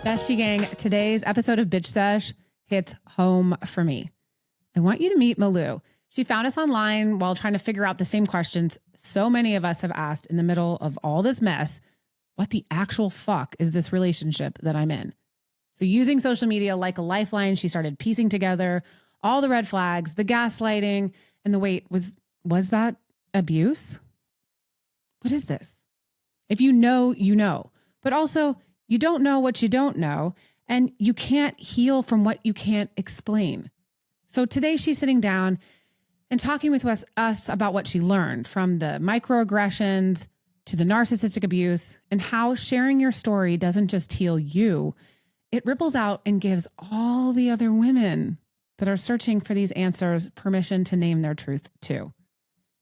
Bestie gang, today's episode of Bitch Sesh hits home for me. I want you to meet Malou. She found us online while trying to figure out the same questions so many of us have asked in the middle of all this mess. What the actual fuck is this relationship that I'm in? So using social media like a lifeline, she started piecing together all the red flags, the gaslighting, and the wait, was that abuse? What is this? If you know, you know. But also, you don't know what you don't know, and you can't heal from what you can't explain. So today she's sitting down and talking with us about what she learned from the microaggressions to the narcissistic abuse and how sharing your story doesn't just heal you, it ripples out and gives all the other women that are searching for these answers permission to name their truth too.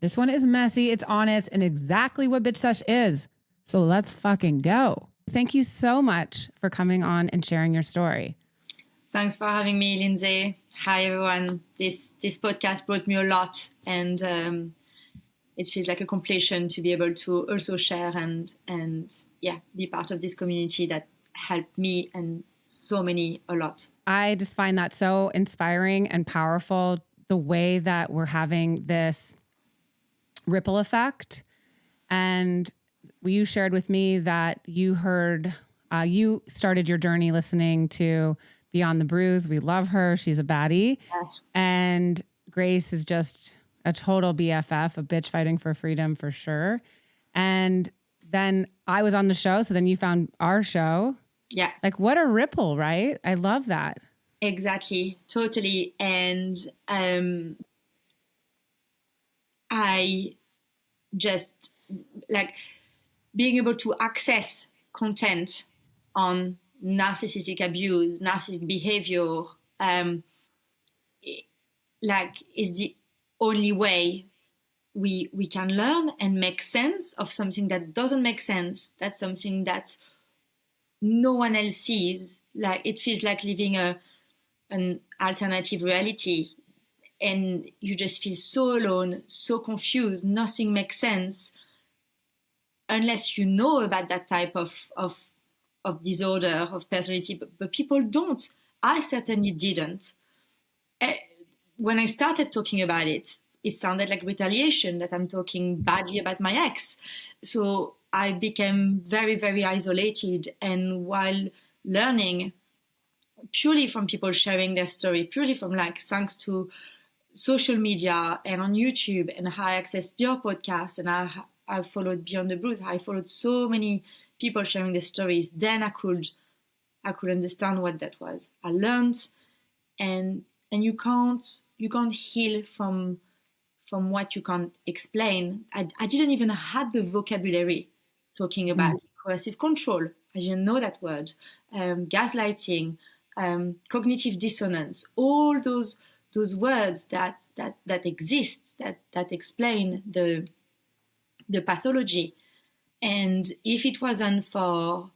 This one is messy, it's honest, and exactly what Bitch Sesh is. So let's fucking go. Thank you so much for coming on and sharing your story. Thanks for having me, Lindsay. Hi, everyone. This podcast brought me a lot, and it feels like a completion to be able to also share and be part of this community that helped me and so many a lot. I just find that so inspiring and powerful, the way that we're having this ripple effect. And you shared with me that you started your journey listening to Beyond the Bruise. We love her. She's a baddie. Yeah. And Grace is just a total BFF, a bitch fighting for freedom for sure. And then I was on the show. So then you found our show. Yeah. Like what a ripple, right? I love that. Exactly. Totally. And I just like being able to access content on narcissistic abuse, narcissistic behavior, is the only way we can learn and make sense of something that doesn't make sense. That's something that no one else sees. Like it feels like living an alternative reality, and you just feel so alone, so confused. Nothing makes sense unless you know about that type of disorder of personality, but people don't. I certainly didn't. When I started talking about it, it sounded like retaliation, that I'm talking badly about my ex. So I became very, very isolated. And while learning purely from people sharing their story, purely from thanks to social media and on YouTube, and how I accessed your podcast, and I followed Beyond the Bruise, I followed so many people sharing their stories, then I could understand what that was. I learned, and you can't heal from what you can't explain. I didn't even have the vocabulary talking about coercive control. I didn't know that word. Gaslighting, cognitive dissonance, all those words that exist, that explain the pathology. And if it wasn't for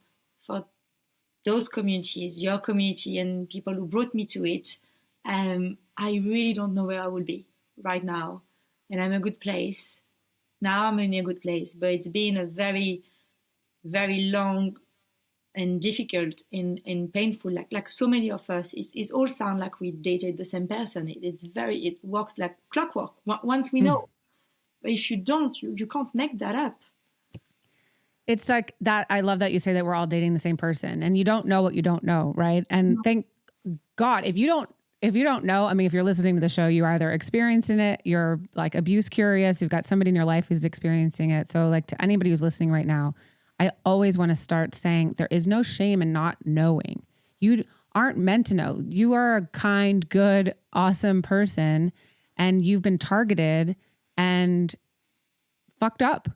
those communities, your community, and people who brought me to it, I really don't know where I would be right now. And I'm in a good place. Now I'm in a good place, but it's been a very, very long and difficult and painful, like so many of us. It's all sound like we dated the same person. It works like clockwork once we know. But if you don't, you can't make that up. It's like that. I love that you say that we're all dating the same person, and you don't know what you don't know, right? And thank God, if you don't know, I mean, if you're listening to the show, you're either experiencing it, you're like abuse curious, you've got somebody in your life who's experiencing it. So like to anybody who's listening right now, I always want to start saying there is no shame in not knowing. You aren't meant to know. You are a kind, good, awesome person, and you've been targeted and fucked up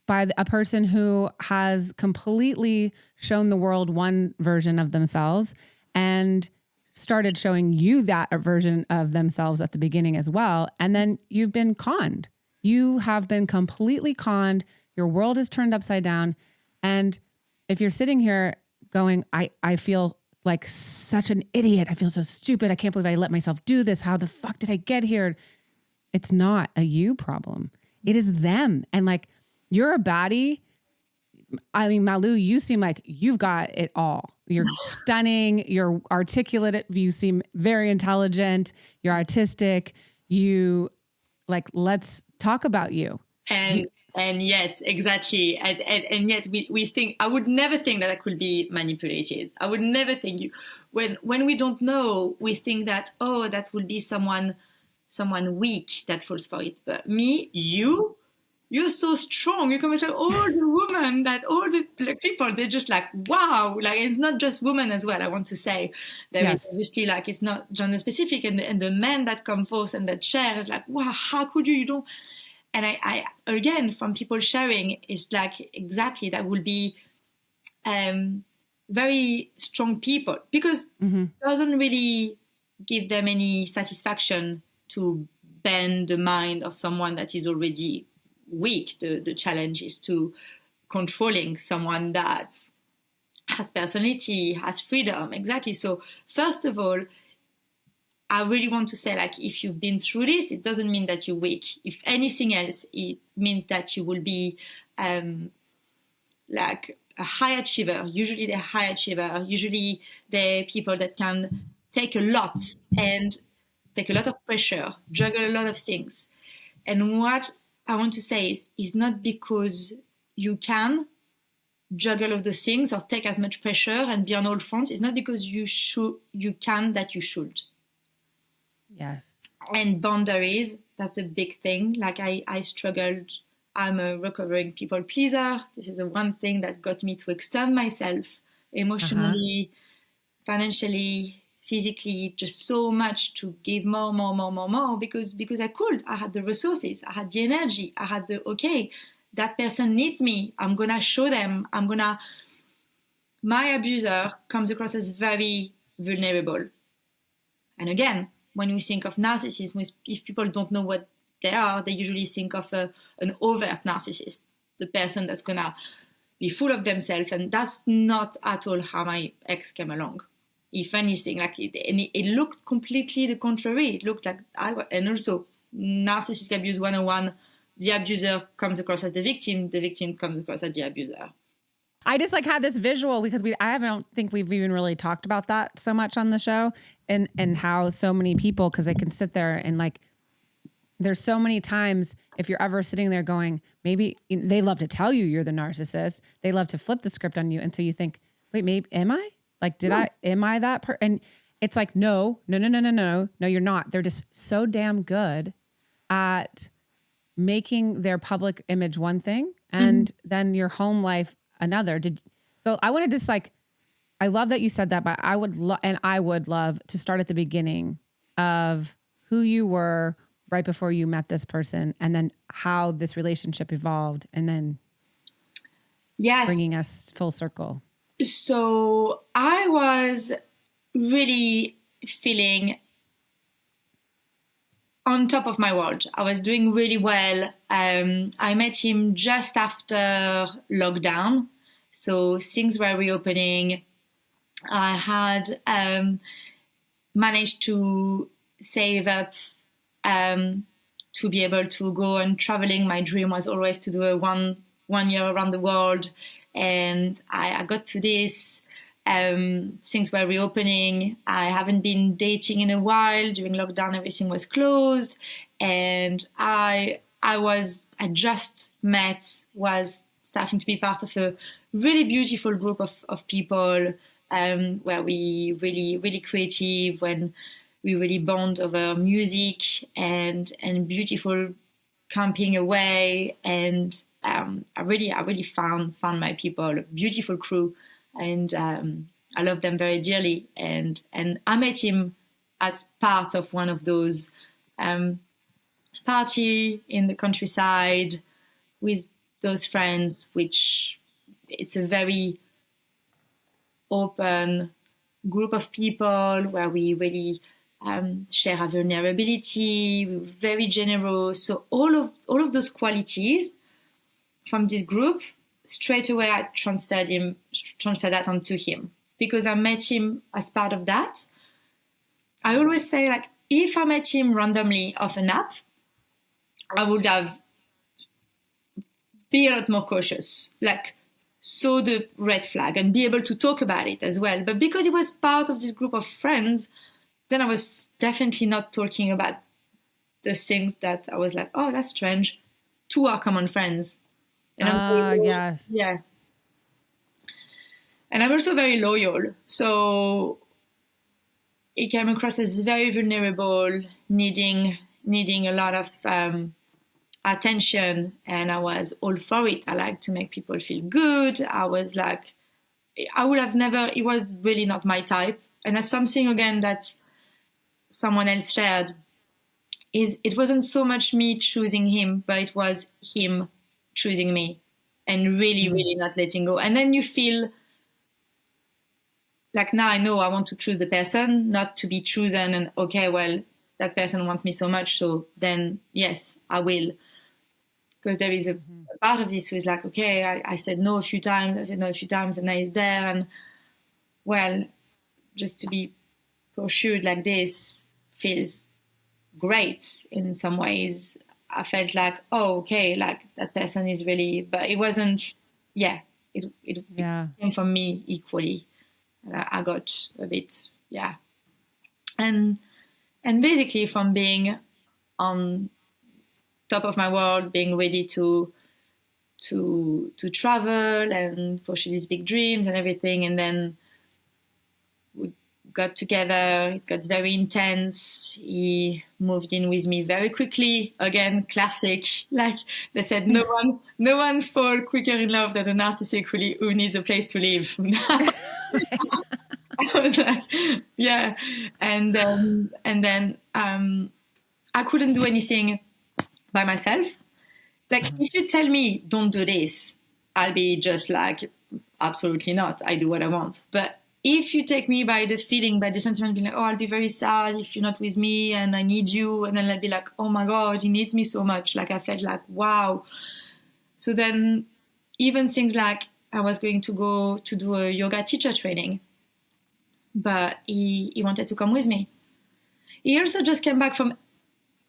by a person who has completely shown the world one version of themselves and started showing you that version of themselves at the beginning as well. And then you've been conned. You have been completely conned. Your world is turned upside down. And if you're sitting here going, I feel like such an idiot. I feel so stupid. I can't believe I let myself do this. How the fuck did I get here? It's not a you problem. It is them. And like, you're a baddie. I mean, Malou, you seem like you've got it all. You're stunning. You're articulate. You seem very intelligent. You're artistic. You let's talk about you. And yet, exactly. And yet we think, I would never think that I could be manipulated. I would never think when we don't know, we think that, oh, that will be someone weak that falls for it. But me, you're so strong. You come and say, all the women, that all the people, they're just like, wow. Like, it's not just women as well. I want to say there is obviously, like, it's not gender specific, and the men that come forth and that share, like, wow, how could you don't. And I again, from people sharing, it's like, exactly, that will be very strong people, because it doesn't really give them any satisfaction to bend the mind of someone that is already weak. The challenge is to controlling someone that has personality, has freedom. Exactly. So first of all, I really want to say, like, if you've been through this, it doesn't mean that you're weak. If anything else, it means that you will be like a high achiever. Usually they're high achiever. Usually they're people that can take a lot and take a lot of pressure, juggle a lot of things. And what I want to say is not because you can juggle all those things or take as much pressure and be on all fronts. It's not because you can that you should. Yes. And boundaries, that's a big thing. Like, I struggled. I'm a recovering people pleaser. This is the one thing that got me to extend myself emotionally, financially, physically, just so much, to give more, because I could. I had the resources, I had the energy, I had okay, that person needs me. I'm going to show them. My abuser comes across as very vulnerable. And again, when we think of narcissism, if people don't know what they are, they usually think of an overt narcissist, the person that's going to be full of themselves. And that's not at all how my ex came along. If anything, like it looked completely the contrary. It looked like and also narcissistic abuse 101, the abuser comes across as the victim comes across as the abuser. I just had this visual because I don't think we've even really talked about that so much on the show, and how so many people, because they can sit there and there's so many times, if you're ever sitting there going, maybe they love to tell you you're the narcissist. They love to flip the script on you. And so you think, wait, maybe, am I? Am I that person? And it's like, no, you're not. They're just so damn good at making their public image one thing and then your home life another. So I want to just I love that you said that, but I would love to start at the beginning of who you were right before you met this person, and then how this relationship evolved, and then bringing us full circle. So I was really feeling on top of my world. I was doing really well. I met him just after lockdown, so things were reopening. I had managed to save up to be able to go on traveling. My dream was always to do a one year around the world, and I got to this. Things were reopening. I haven't been dating in a while. During lockdown, everything was closed, and I just was starting to be part of a really beautiful group of people, where we really creative, when we really bond over music and beautiful camping away, and I really found my people, a beautiful crew, and I love them very dearly. And I met him as part of one of those party in the countryside with those friends, which it's a very open group of people where we really share our vulnerability. We're very generous. So all of those qualities from this group, straight away I transferred that onto him, because I met him as part of that. I always say, if I met him randomly off an app, I would have been a lot more cautious. saw the red flag and be able to talk about it as well. But because it was part of this group of friends, then I was definitely not talking about the things that I was like, oh, that's strange, to our common friends. And yes. yeah. And I'm also very loyal. So it came across as very vulnerable, needing a lot of attention. And I was all for it. I like to make people feel good. I was like, I would have never, it was really not my type. And that's something, again, that someone else shared, is it wasn't so much me choosing him, but it was him choosing me and really not letting go. And then you feel like, now I know I want to choose the person, not to be chosen. And okay, well, that person wants me so much, so then yes, I will. Because there is a part of this who is like, okay, I said no a few times, and now he's there. And well, just to be pursued like this feels great in some ways. I felt like, oh, okay, like that person is really, but it wasn't, it came from me equally. I got a bit, and basically from being on top of my world, being ready to travel and pursue these big dreams and everything, and then we got together. It got very intense. He moved in with me very quickly. Again, classic. Like they said, no one fall quicker in love than a narcissist who needs a place to live. I was like, yeah. And then I couldn't do anything by myself. Like, if you tell me don't do this, I'll be just like, absolutely not. I do what I want. But if you take me by the feeling, by the sentiment, being like, oh, I'll be very sad if you're not with me and I need you. And then I'll be like, oh my God, he needs me so much. Like, I felt like, wow. So then even things like I was going to go to do a yoga teacher training, but he wanted to come with me. He also just came back from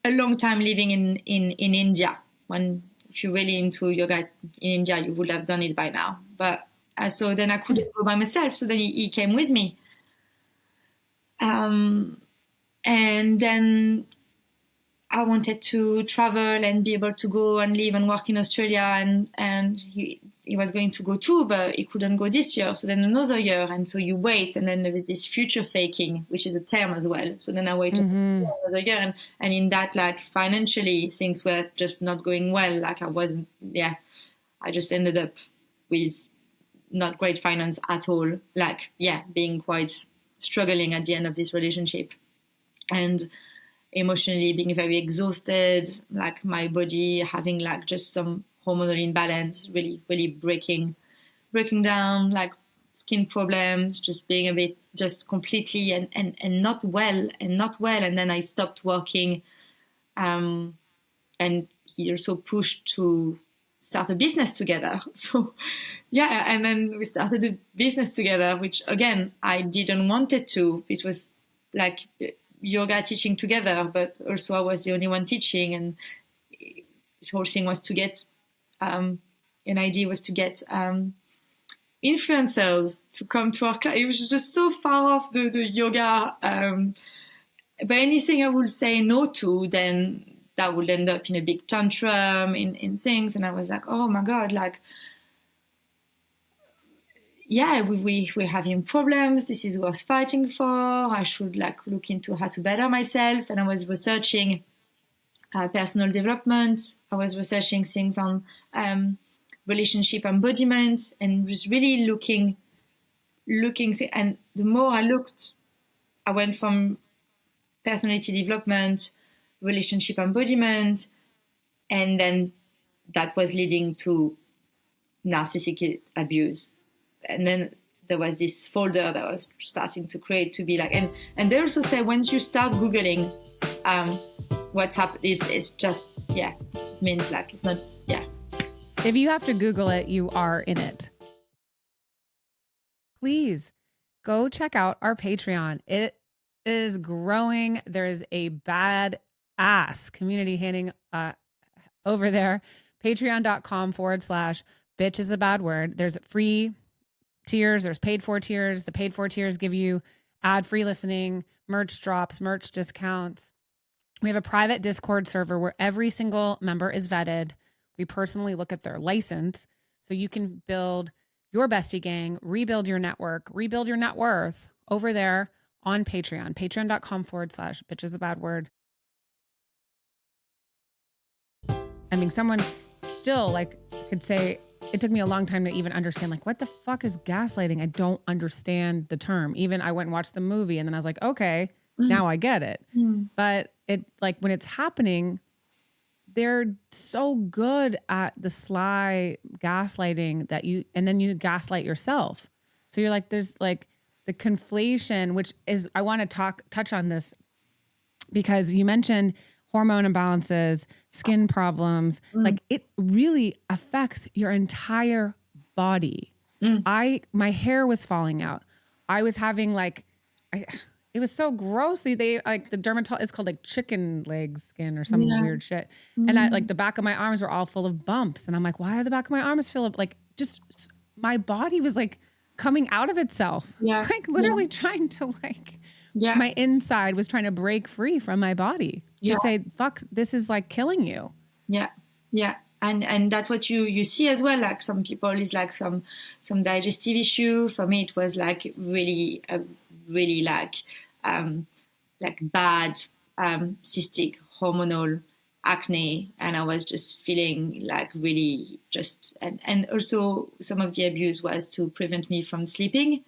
a long time living in India. If you're really into yoga in India, you would have done it by now. But so then I couldn't go by myself. So then he came with me. And then I wanted to travel and be able to go and live and work in Australia. And he was going to go too, but he couldn't go this year. So then another year. And so you wait. And then there is this future faking, which is a term as well. So then I waited another year. And in that, like, financially, things were just not going well. Like, I just ended up with not great finance at all. Like, being quite struggling at the end of this relationship. And emotionally being very exhausted, like my body having like just some hormonal imbalance, really, really breaking down, like skin problems, just being a bit, just completely and not well. And then I stopped working. And he also pushed to start a business together. So and then we started a business together, which again, I didn't want it to. It was like yoga teaching together, but also I was the only one teaching. And this whole thing was to get, an idea was to get influencers to come to our class. It was just so far off the yoga. But anything I would say no to, then that would end up in a big tantrum in things. And I was like, oh my God, like, we're having problems. This is what I was fighting for. I should like look into how to better myself. And I was researching personal development. I was researching things on relationship embodiment, and was really looking. And the more I looked, I went from personality development, relationship embodiment, and then that was leading to narcissistic abuse. And then there was this folder that I was starting to create to be like, and they also say once you start Googling WhatsApp, it's just, means like, it's not, If you have to Google it, you are in it. Please go check out our Patreon. It is growing. There's a badass community handing over there. Patreon.com/bitch bitch is a bad word. There's free tiers, there's paid for tiers. The paid for tiers give you ad-free listening, merch drops, merch discounts. We have a private Discord server where every single member is vetted. We personally look at their license so you can build your bestie gang, rebuild your network, rebuild your net worth over there on Patreon, patreon.com/bitch is a bad word. I mean, someone still like could say, it took me a long time to even understand, like, what the fuck is gaslighting? I don't understand the term. Even I went and watched the movie and then I was like, okay, now I get it. But it, like, when it's happening, they're so good at the sly gaslighting that and then you gaslight yourself. So you're like, there's like the conflation, which is, I want to touch on this because you mentioned hormone imbalances, skin problems, like it really affects your entire body. My hair was falling out. I was having like, it was so gross. They like the dermatologist, it's called like chicken leg skin or some weird shit. And I like the back of my arms were all full of bumps. And I'm like, why are the back of my arms full of like, just my body was like coming out of itself. Like literally trying to like, my inside was trying to break free from my body to say, fuck, this is like killing you. Yeah. And that's what you see as well. Like some people is like some digestive issue. For me, it was like really like bad cystic hormonal acne, and I was just feeling like really just and also some of the abuse was to prevent me from sleeping.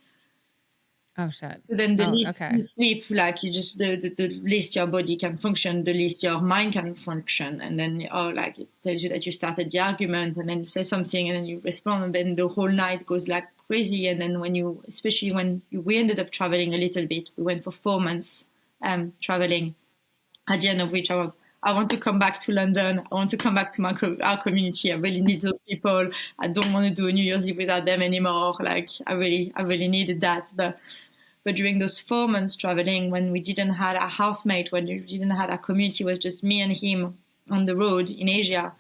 Oh shit. So then the least you sleep, like you just the least your body can function, the least your mind can function, and then like it tells you that you started the argument, and then it says something, and then you respond, and then the whole night goes like crazy. And then we ended up traveling a little bit. We went for 4 months traveling. At the end of which I want to come back to London. I want to come back to our community. I really need those people. I don't want to do a New Year's Eve without them anymore. Like I really needed that. But during those 4 months traveling, when we didn't have a housemate, when we didn't have a community, it was just me and him on the road in Asia.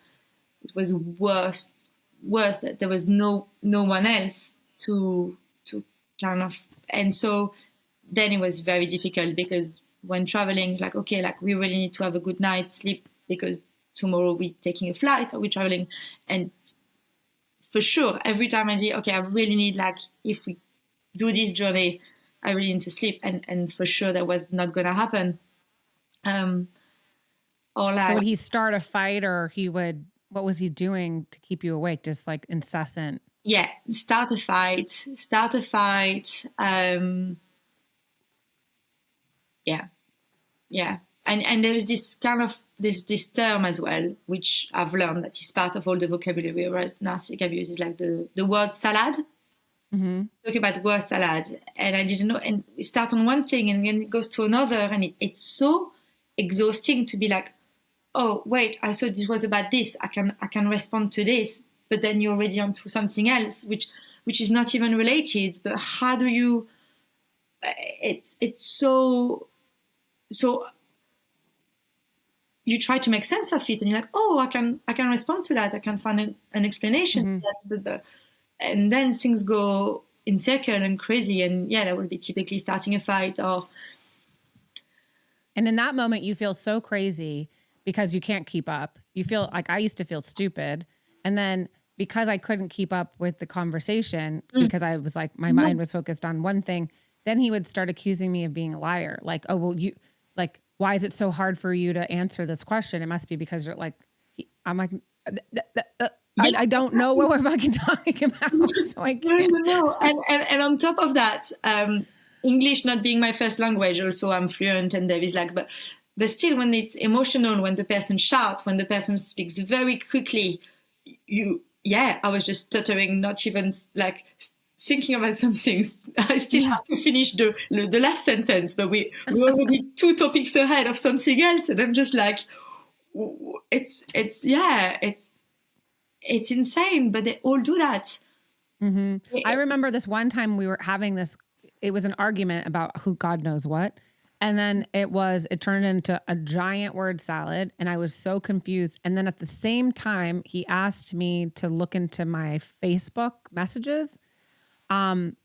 It was worse that there was no one else to kind of, and so then it was very difficult because when traveling, like, okay, like we really need to have a good night's sleep because tomorrow we're taking a flight or we're traveling. And for sure, every time I did, okay, I really need, like, if we do this journey, I really need to sleep. And for sure that was not going to happen. So would he start a fight, or what was he doing to keep you awake? Just like incessant. Yeah. Start a fight. Yeah. And there is this kind of this term as well, which I've learned that is part of all the vocabulary whereas narcissistic abuse is like the word salad. Talk about word salad, and I didn't know. And we start on one thing, and then it goes to another, and it's so exhausting to be like, oh wait, I thought this was about this. I can respond to this, but then you're already on to something else, which is not even related. But how do you? It's so. You try to make sense of it, and you're like, oh, I can respond to that. I can find an explanation to that. And then things go in circle and crazy. And yeah, that would be typically starting a fight or. And in that moment, you feel so crazy because you can't keep up. You feel like I used to feel stupid. And then because I couldn't keep up with the conversation, because I was like, my mind was focused on one thing, then he would start accusing me of being a liar. Like, oh, well, why is it so hard for you to answer this question? It must be because you're like, I'm like, I don't know what we're fucking talking about. So I can't. No. And on top of that, English not being my first language, also I'm fluent, and there is like, but still when it's emotional, when the person shouts, when the person speaks very quickly, I was just stuttering, not even like thinking about some things. I still have to finish the last sentence, but we're already 2 topics ahead of something else, and I'm just like, it's insane, but they all do that. I remember this one time we were having this, it was an argument about who God knows what. And then it turned into a giant word salad and I was so confused. And then at the same time, he asked me to look into my Facebook messages on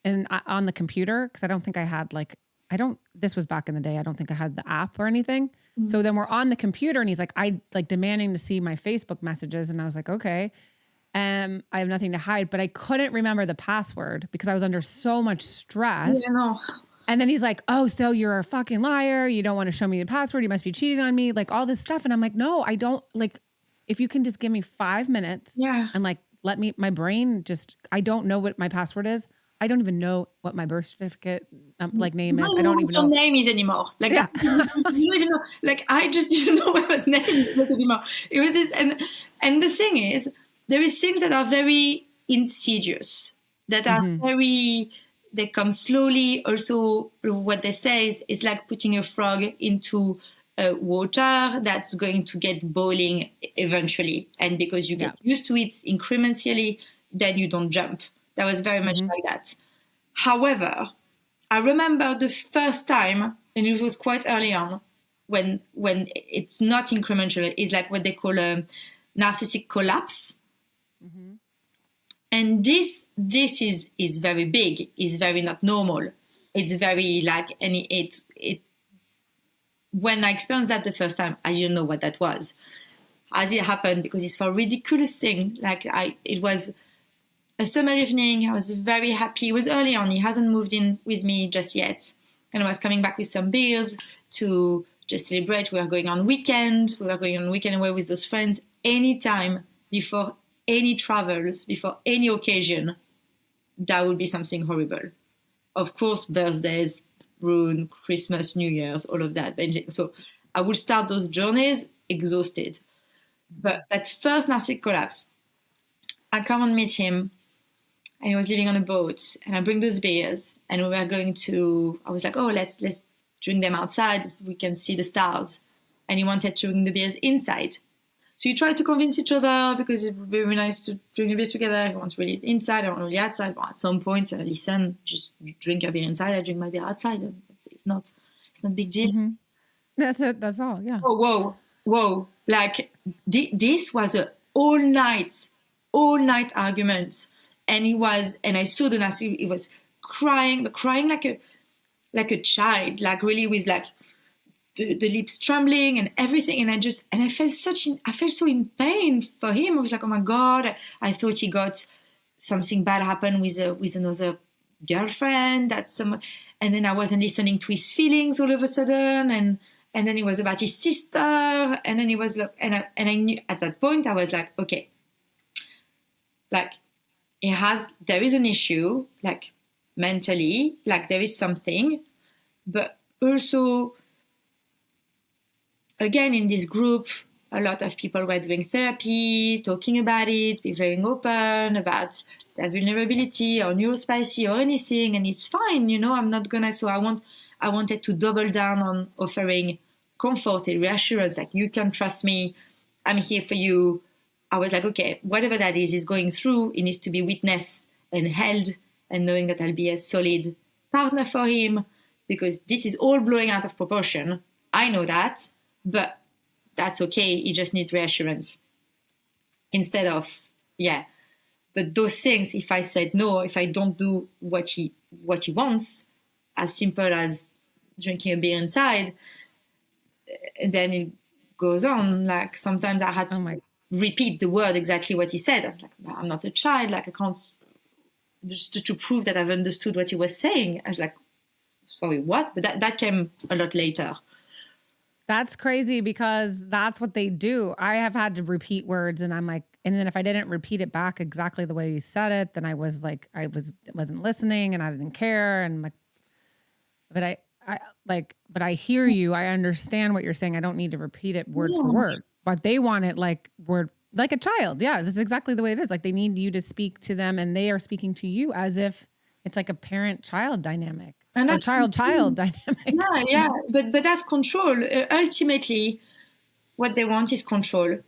the computer. Cause I don't think I had this was back in the day. I don't think I had the app or anything. Mm-hmm. So then we're on the computer and he's like, demanding to see my Facebook messages. And I was like, okay. I have nothing to hide, but I couldn't remember the password because I was under so much stress. Yeah, no. And then he's like, oh, so you're a fucking liar. You don't want to show me the password. You must be cheating on me. Like all this stuff. And I'm like, no, I don't if you can just give me 5 minutes and let me, my brain I don't know what my password is. I don't even know what my birth certificate name is. I don't even know what your name is anymore. Like, you don't even know. Like, I just didn't know what my name is anymore. It was this, and the thing is, there is things that are very insidious, that are very, they come slowly. Also, what they say is like putting a frog into water that's going to get boiling eventually. And because you get used to it incrementally, then you don't jump. That was very much like that. However, I remember the first time, and it was quite early on, when it's not incremental, it's like what they call a narcissistic collapse. Mm-hmm. And this is very big, is very not normal. It's very and it when I experienced that the first time, I didn't know what that was. As it happened, because it's for a ridiculous thing. It was a summer evening. I was very happy. It was early on. He hasn't moved in with me just yet. And I was coming back with some beers to just celebrate. We were going on weekend. We were going on weekend away with those friends. Anytime before any travels, before any occasion, that would be something horrible. Of course, birthdays, ruin, Christmas, New Year's, all of that. So I would start those journeys exhausted. But that first narcissistic collapse, I come and meet him, and he was living on a boat, and I bring those beers, and we were going to, I was like, oh, let's drink them outside so we can see the stars. And he wanted to drink the beers inside. So you try to convince each other because it would be very nice to drink a beer together. He wants really inside, I want really outside. But at some point, listen, just drink your beer inside, I drink my beer outside. It's not a big deal. Mm-hmm. That's it. That's all. Yeah. Oh, whoa. Like this was a all night argument. And I saw the Nazi, he was crying like a child, like really with like the lips trembling and everything. And I felt so in pain for him. I was like, oh my God, I thought he got something bad happen with another girlfriend, and then I wasn't listening to his feelings all of a sudden. And then it was about his sister. And then it was like, and I knew at that point, I was like, okay, like there is an issue, like mentally, like there is something, but also, again, in this group, a lot of people were doing therapy, talking about it, being very open about their vulnerability or neurospicy or anything, and it's fine, I'm not gonna. So I wanted to double down on offering comfort and reassurance, like you can trust me, I'm here for you. I was like, okay, whatever that is going through, it needs to be witnessed and held, and knowing that I'll be a solid partner for him, because this is all blowing out of proportion. I know that. But that's okay. He just needs reassurance instead of, But those things, if I said no, if I don't do what he wants, as simple as drinking a beer inside, then it goes on. Like sometimes I had to repeat the word exactly what he said. I'm like, I'm not a child. Like I can't, just to prove that I've understood what he was saying. I was like, sorry, what? But that came a lot later. That's crazy because that's what they do. I have had to repeat words and I'm like, and then if I didn't repeat it back exactly the way he said it, then I was like, wasn't listening and I didn't care. And like, but I hear you. I understand what you're saying. I don't need to repeat it word for word, but they want it like word, like a child. Yeah. That's exactly the way it is. Like they need you to speak to them and they are speaking to you as if it's like a parent-child dynamic. And that's child-child dynamic. Yeah. But that's control. Ultimately, what they want is control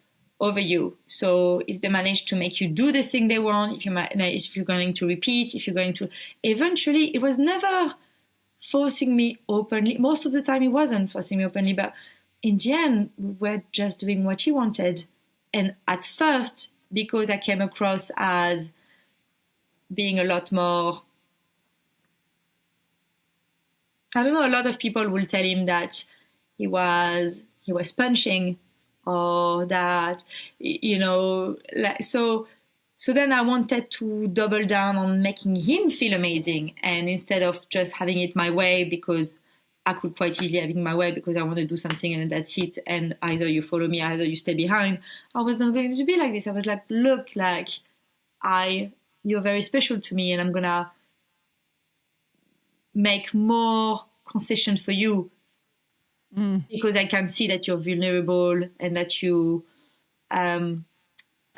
over you. So if they manage to make you do the thing they want, if you're going to repeat, if you're going to... Eventually, it was never forcing me openly. Most of the time, he wasn't forcing me openly, but in the end, we were just doing what he wanted. And at first, because I came across as being a lot more, I don't know, a lot of people will tell him that he was punching, or that, you know, like, so then I wanted to double down on making him feel amazing, and instead of just having it my way, because I could quite easily have it my way because I want to do something and that's it, and either you follow me, either you stay behind. I was not going to be like this. I was like, look, like, you're very special to me, and I'm gonna make more concession for you because I can see that you're vulnerable and that you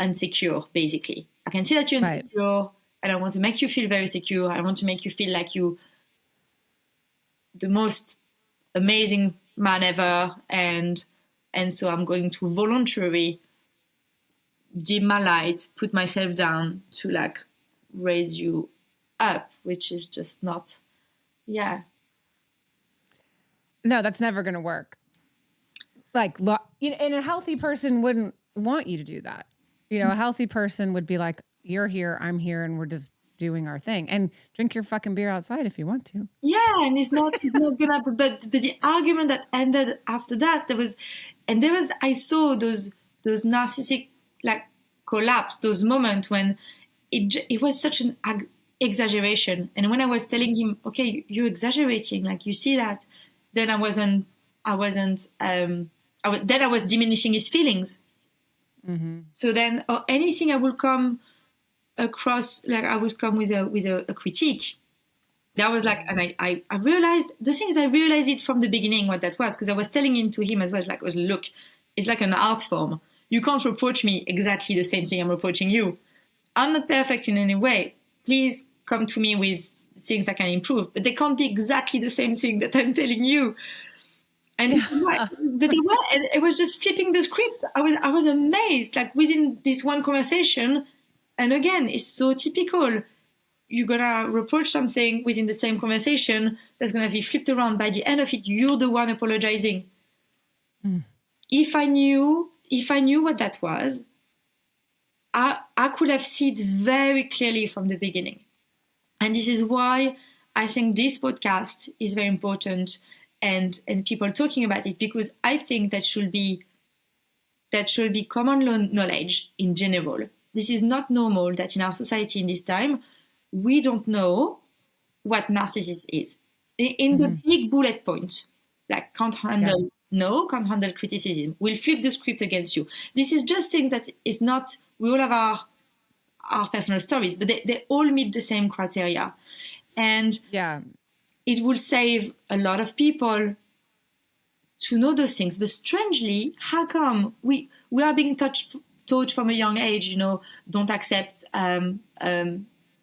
insecure, basically. I can see that you're insecure, right, and I want to make you feel very secure. I want to make you feel like you the most amazing man ever, and so I'm going to voluntarily dim my lights, put myself down to like raise you up, which is just not, yeah. No, that's never going to work. Like, and a healthy person wouldn't want you to do that. You know, a healthy person would be like, you're here, I'm here, and we're just doing our thing. And drink your fucking beer outside if you want to. Yeah, and it's not gonna happen. But the argument that ended after that, I saw those narcissistic like collapse, those moments when it was such an exaggeration. And when I was telling him, okay, you're exaggerating, like you see that, then I was diminishing his feelings. Mm-hmm. So then, anything I will come across, like I would come with a critique. That was like, and I realized the thing is, I realized it from the beginning what that was, because I was telling it to him as well. Like, look, it's like an art form. You can't reproach me exactly the same thing I'm reproaching you. I'm not perfect in any way. Please come to me with things I can improve, but they can't be exactly the same thing that I'm telling you. And but they were, and it was just flipping the script. I was amazed, like within this one conversation. And again, it's so typical. You're gonna reproach something within the same conversation that's gonna be flipped around. By the end of it, you're the one apologizing. If I knew what that was, I could have seen it very clearly from the beginning. And this is why I think this podcast is very important, and people talking about it, because I think that should be common knowledge in general. This is not normal that in our society in this time, we don't know what narcissism is. In the big bullet points, like can't handle can't handle criticism, will flip the script against you. This is just saying that it's not, we all have our personal stories, but they all meet the same criteria. And it will save a lot of people to know those things. But strangely, how come we are being taught from a young age, you know, don't accept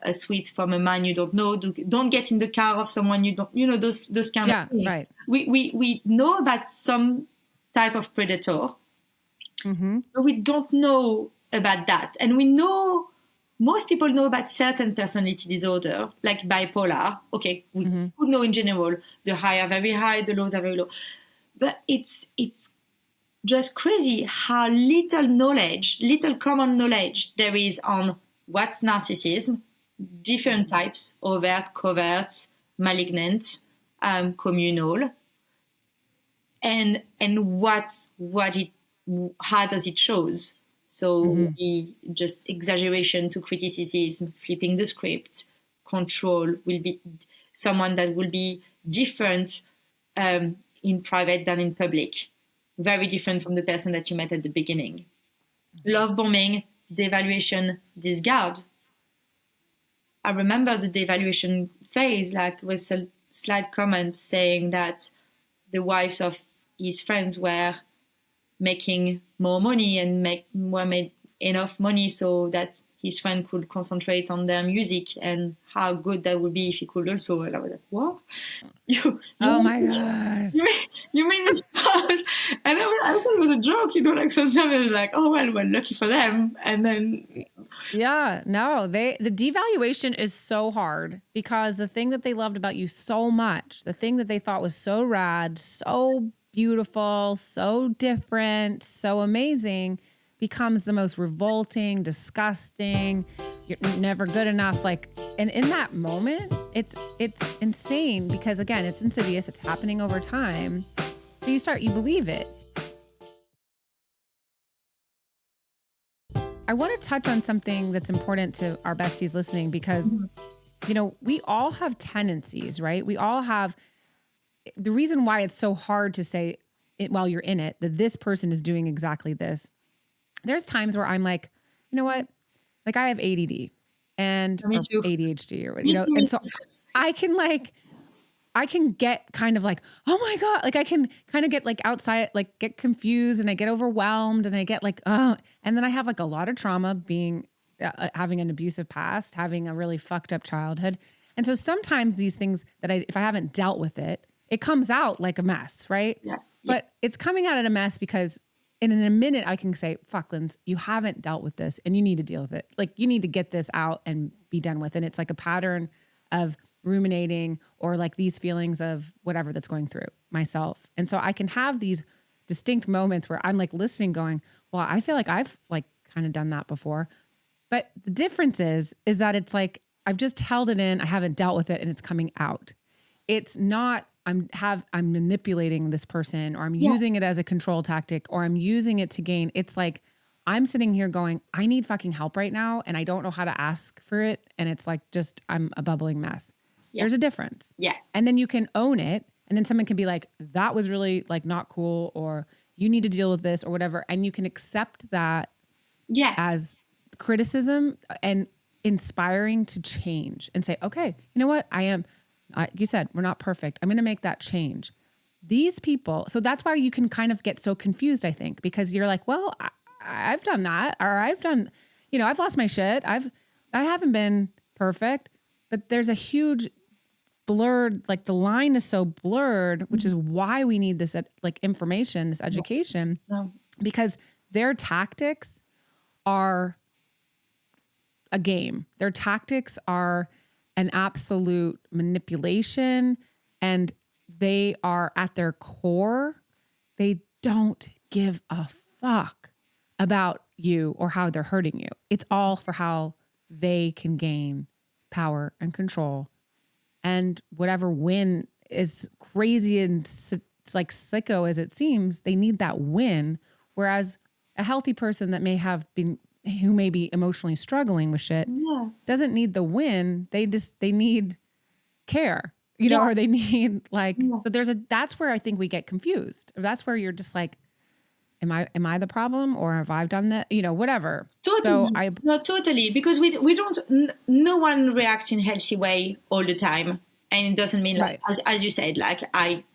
a sweet from a man you don't know, don't get in the car of someone you don't, you know, those kind of things. Right. We know about some type of predator, but we don't know about that. And we know, most people know about certain personality disorder, like bipolar. Okay, we could know in general, the high are very high, the lows are very low. But it's just crazy how little common knowledge there is on what's narcissism, different types, overt, covert, malignant, communal, and how does it shows. So just exaggeration to criticism, flipping the script, control will be someone that will be different in private than in public. Very different from the person that you met at the beginning. Love bombing, devaluation, discard. I remember the devaluation phase, like with a slight comment saying that the wives of his friends were making more money and made enough money so that his friend could concentrate on their music, and how good that would be if he could also. And I was like, what? Oh my God. You mean the spouse? And I thought it was a joke, you know, like sometimes I was like, oh, well, lucky for them. And then Yeah, no, the devaluation is so hard because the thing that they loved about you so much, the thing that they thought was so rad, so beautiful, so different, so amazing becomes the most revolting, disgusting, you're never good enough. Like, and in that moment, it's insane because again, it's insidious, it's happening over time. So you believe it. I want to touch on something that's important to our besties listening because, you know, we all have tendencies, right? We all have the reason why it's so hard to say it while you're in it, that this person is doing exactly this. There's times where I'm like, you know what? Like I have ADD and Me or too. ADHD or, Me you know, too. and so I can get kind of like, oh my God, like I can kind of get like outside, like get confused and I get overwhelmed and I get like, oh, and then I have like a lot of trauma being, having an abusive past, having a really fucked up childhood. And so sometimes these things that if I haven't dealt with it, it comes out like a mess, right? Yeah. But it's coming out in a mess because in a minute I can say, fuck, Lindsay, you haven't dealt with this and you need to deal with it. Like you need to get this out and be done with it. And it's like a pattern of ruminating or like these feelings of whatever that's going through myself. And so I can have these distinct moments where I'm like listening going, well, I feel like I've like kind of done that before. But the difference is that it's like, I've just held it in, I haven't dealt with it and it's coming out. It's not, I'm manipulating this person or I'm using it as a control tactic or I'm using it to gain. It's like, I'm sitting here going, I need fucking help right now. And I don't know how to ask for it. And it's like, just, I'm a bubbling mess. Yeah. There's a difference. Yeah. And then you can own it. And then someone can be like, that was really like not cool, or you need to deal with this or whatever. And you can accept that as criticism and inspiring to change and say, okay, you know what? You said, we're not perfect. I'm going to make that change. These people. So that's why you can kind of get so confused, I think, because you're like, well, I've done that, or I've done, you know, I've lost my shit. I haven't been perfect, but there's a huge blurred, like the line is so blurred, which is why we need this like information, this education, because their tactics are a game. Their tactics are an absolute manipulation, and they are at their core. They don't give a fuck about you or how they're hurting you. It's all for how they can gain power and control. And whatever win, is crazy and it's like sicko as it seems, they need that win. Whereas a healthy person that who may be emotionally struggling with shit doesn't need the win. They need care, you know, or they need like, so that's where I think we get confused. That's where you're just like, am I the problem, or have I done that? You know, whatever. Totally. Totally. Because we don't, no one reacts in a healthy way all the time. And it doesn't mean like, as you said, like I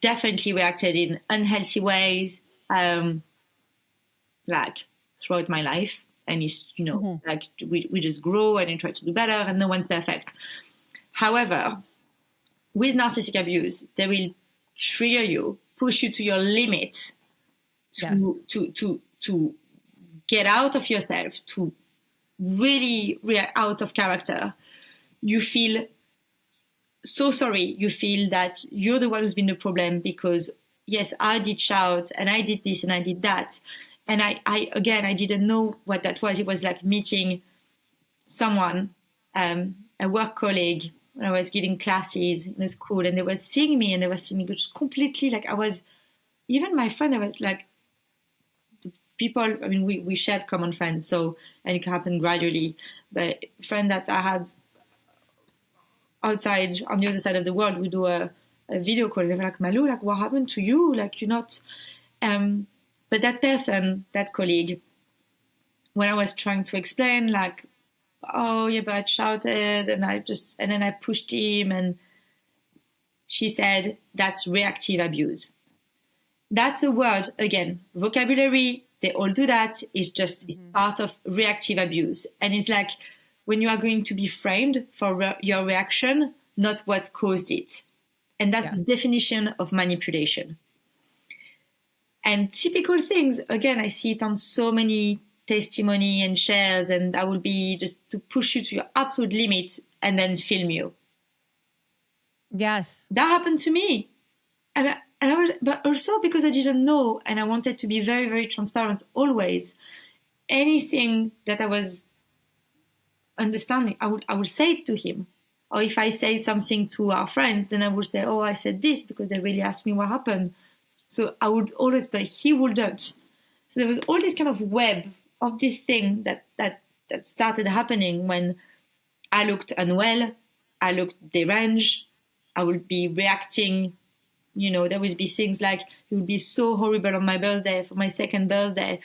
definitely reacted in unhealthy ways, like throughout my life. And it's, you know, like we just grow and we try to do better and no one's perfect. However, with narcissistic abuse, they will trigger you, push you to your limit to get out of yourself, to really react out of character. You feel so sorry. You feel that you're the one who's been the problem because, yes, I did shout and I did this and I did that. And I didn't know what that was. It was like meeting someone, a work colleague, when I was giving classes in the school, and they were seeing me and they were seeing me just completely like I was, even my friend, I was like, people, I mean, we shared common friends, so, and it happened gradually, but a friend that I had outside on the other side of the world, we do a video call, and they were like, Malou, like, what happened to you? Like, you're not, but that person, that colleague, when I was trying to explain, like, oh yeah, but I shouted and then I pushed him, and she said, that's reactive abuse. That's a word, again, vocabulary, they all do that. It's just it's part of reactive abuse. And it's like when you are going to be framed for your reaction, not what caused it. And that's the definition of manipulation. And typical things, again, I see it on so many testimony and shares, and I will be just to push you to your absolute limit and then film you. Yes. That happened to me. And I was, but also because I didn't know, and I wanted to be very, very transparent always. Anything that I was understanding, I would say it to him. Or if I say something to our friends, then I would say, oh, I said this because they really asked me what happened. So I would always, but he wouldn't. So there was all this kind of web of this thing that started happening when I looked unwell, I looked deranged, I would be reacting. You know, there would be things like it would be so horrible on my birthday, for my second birthday,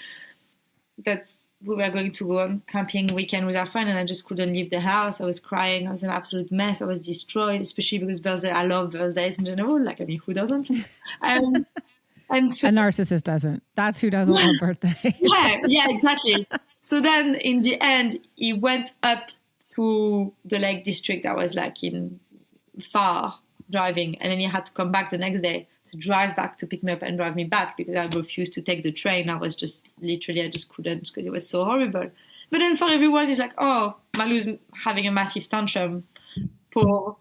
that we were going to go on camping weekend with our friend, and I just couldn't leave the house. I was crying. I was an absolute mess. I was destroyed, especially because birthday. I love birthdays in general. Like, I mean, who doesn't? And so, A narcissist doesn't. That's who doesn't love birthdays. yeah, exactly. So then, in the end, he went up to the Lake District. I was like in far driving, and then he had to come back the next day to drive back to pick me up and drive me back because I refused to take the train. I was just literally, I just couldn't because it was so horrible. But then for everyone, it's like, oh, Malou's having a massive tantrum. Poor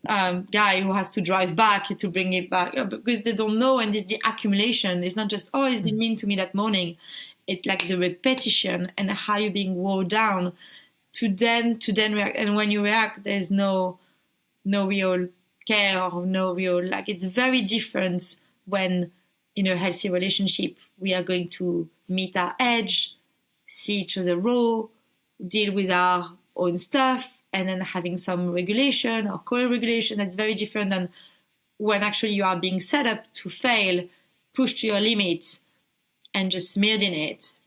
guy who has to drive back to bring it back because they don't know. And it's the accumulation. It's not just, oh, he's been mean to me that morning. It's like the repetition and how you're being wore down to then react. And when you react, there's no real care or no real, like, it's very different when in a healthy relationship we are going to meet our edge, see each other raw, deal with our own stuff, and then having some regulation or co-regulation. That's very different than when actually you are being set up to fail, pushed to your limits, and just smeared in it.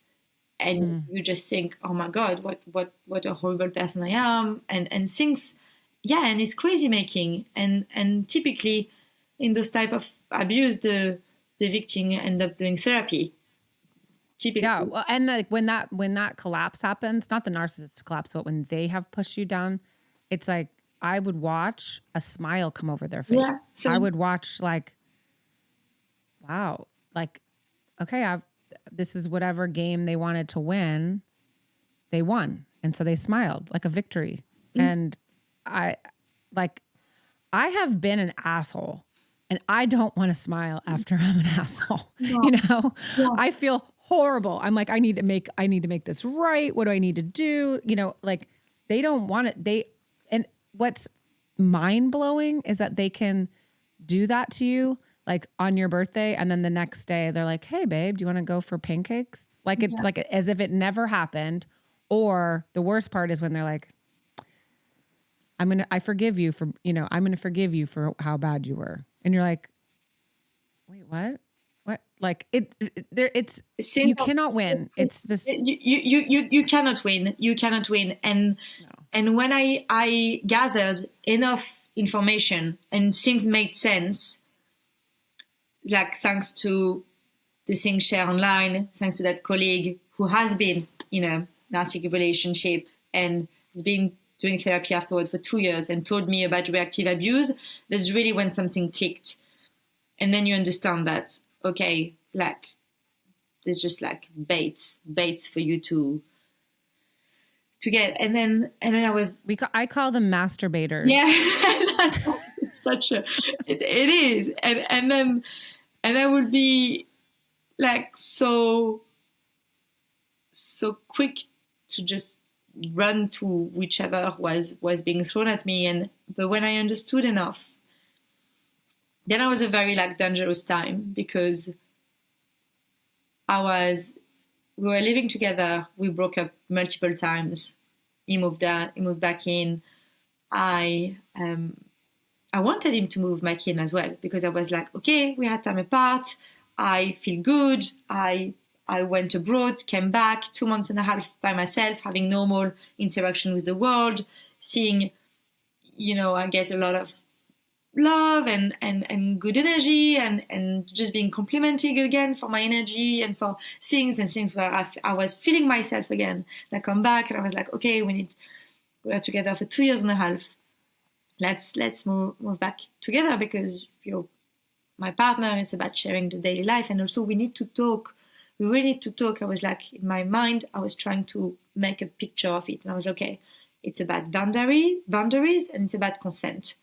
And you just think, oh my God, what a horrible person I am, and things. Yeah, and it's crazy making, and typically in those type of abuse, the victim end up doing therapy. Typically, Yeah, well, and like when that collapse happens, not the narcissist collapse, but when they have pushed you down, it's like I would watch a smile come over their face. Yeah, I would watch like, wow, like, okay, this is whatever game they wanted to win, they won, and so they smiled like a victory, and I have been an asshole and I don't want to smile after I'm an asshole. No. You know, Yeah. I feel horrible. I'm like, I need to make this right. What do I need to do? You know, like they don't want it. And what's mind blowing is that they can do that to you like on your birthday. And then the next day they're like, hey babe, do you want to go for pancakes? Like it's like as if it never happened. Or the worst part is when they're like, I forgive you for, I'm going to forgive you for how bad you were. And you're like, wait, what? What? Like it's you cannot win. It's this. You cannot win. You cannot win. And when I gathered enough information and things made sense, like thanks to the things shared online, thanks to that colleague who has been in a narcissistic relationship and has been doing therapy afterwards for 2 years and told me about reactive abuse, that's really when something clicked. And then you understand that, okay, like, there's just like baits for you to get. And then I was... I call them masturbators. Yeah, it's such a... It is. And then I would be like so quick to just run to whichever was being thrown at me. But when I understood enough, then I was a very like dangerous time because we were living together. We broke up multiple times. He moved out, he moved back in. I wanted him to move back in as well because I was like, okay, we had time apart. I feel good. I went abroad, came back 2 months and a half by myself, having normal interaction with the world, seeing, I get a lot of love and good energy and just being complimented again for my energy and for things where I was feeling myself again. And I come back and I was like, okay, we are together for 2 years and a half. Let's move back together because you're my partner. It's about sharing the daily life, and also we need to talk we really need to talk. I was like, in my mind, I was trying to make a picture of it. And I was like, okay, it's about boundaries, and it's about consent.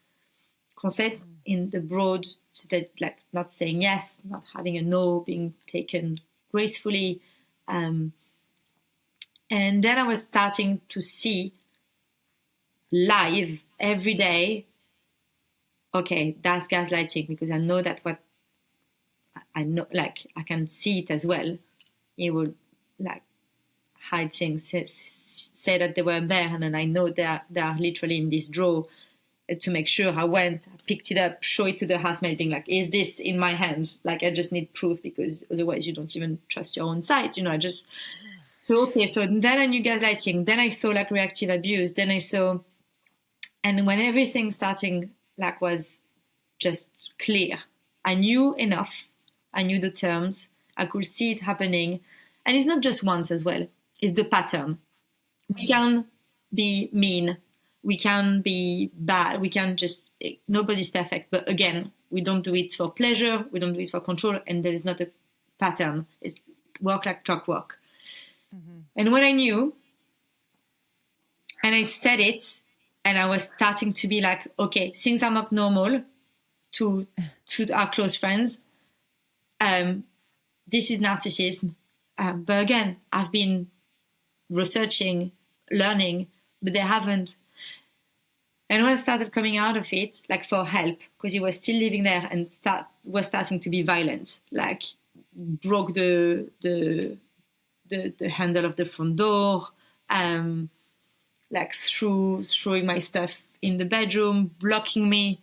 Consent in the broad, so that like not saying yes, not having a no, being taken gracefully. And then I was starting to see live every day, okay, that's gaslighting, because I know that what I know, like I can see it as well. He would like hide things, say that they weren't there, and then I know they are literally in this drawer. To make sure, I went, I picked it up, show it to the housemate, being like, is this in my hands? Like, I just need proof, because otherwise you don't even trust your own sight. I just, so okay, so then I knew gaslighting, then I saw like reactive abuse, then I saw, and when everything starting like was just clear, I knew enough, I knew the terms, I could see it happening. And it's not just once as well, it's the pattern. We can be mean, we can be bad, we can just, nobody's perfect. But again, we don't do it for pleasure, we don't do it for control, and there is not a pattern. It's work like clockwork. Mm-hmm. And when I knew, and I said it, and I was starting to be like, okay, things are not normal to our close friends. This is narcissism. But again, I've been researching, learning, but they haven't. And when I started coming out of it, like for help, because he was still living there and was starting to be violent, like broke the handle of the front door, like throwing my stuff in the bedroom, blocking me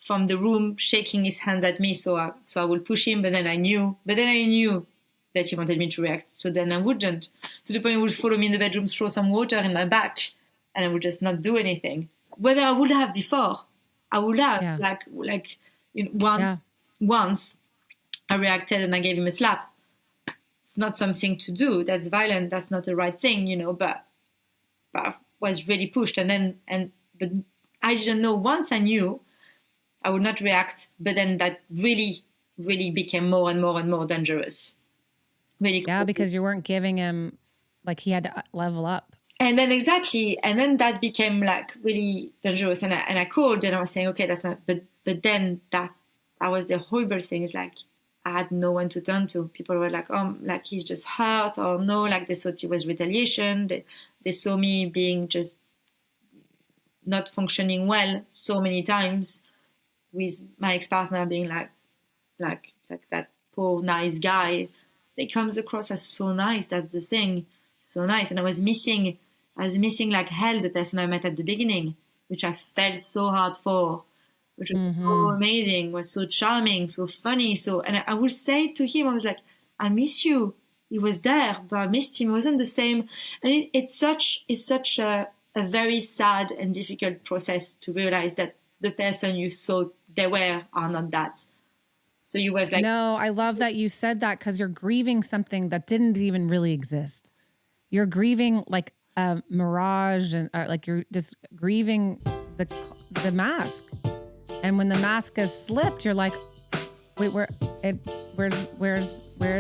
from the room, shaking his hands at me, so I would push him. But then I knew that he wanted me to react, so then I wouldn't. To the point he would follow me in the bedroom, throw some water in my back, and I would just not do anything. Whether I would have before, I would have once I reacted and I gave him a slap. It's not something to do. That's violent. That's not the right thing, But I was really pushed, but I didn't know. Once I knew, I would not react. But then that really, really became more and more and more dangerous. Really, because you weren't giving him, like he had to level up. And then that became like really dangerous. And I called and I was saying, okay, that's not. But then that was the horrible thing. Is like I had no one to turn to. People were like, oh, like he's just hurt, or no, like they thought it was retaliation. They saw me being just not functioning well so many times, with my ex-partner being like that poor nice guy. They comes across as so nice. That's the thing, so nice. And I was missing like hell the person I met at the beginning, which I felt so hard for, which was so amazing, was so charming, so funny. And I would say to him, I was like, I miss you. He was there, but I missed him. It wasn't the same. And it's such a very sad and difficult process to realize that the person you thought they were are not that. So you was like, no, I love that you said that, because you're grieving something that didn't even really exist. You're grieving like a mirage, and like you're just grieving the mask. And when the mask has slipped, you're like, wait, where's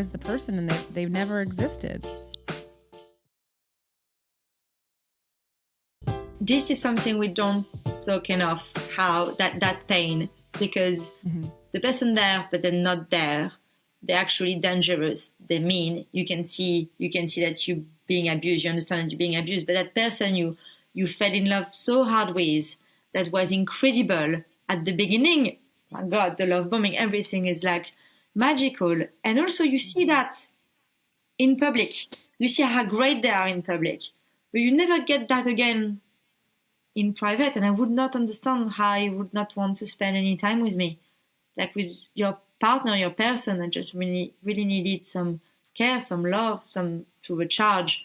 the person? And they've never existed. This is something we don't talk enough, how that pain, because the person there, but they're not there. They're actually dangerous. They're mean. You can see that you're being abused. You understand that you're being abused. But that person you fell in love so hard with, that was incredible at the beginning. My God, the love bombing, everything is like magical. And also you see that in public. You see how great they are in public. But you never get that again in private. And I would not understand how you would not want to spend any time with me. Like with your partner, your person, I just really, really needed some care, some love, some to recharge.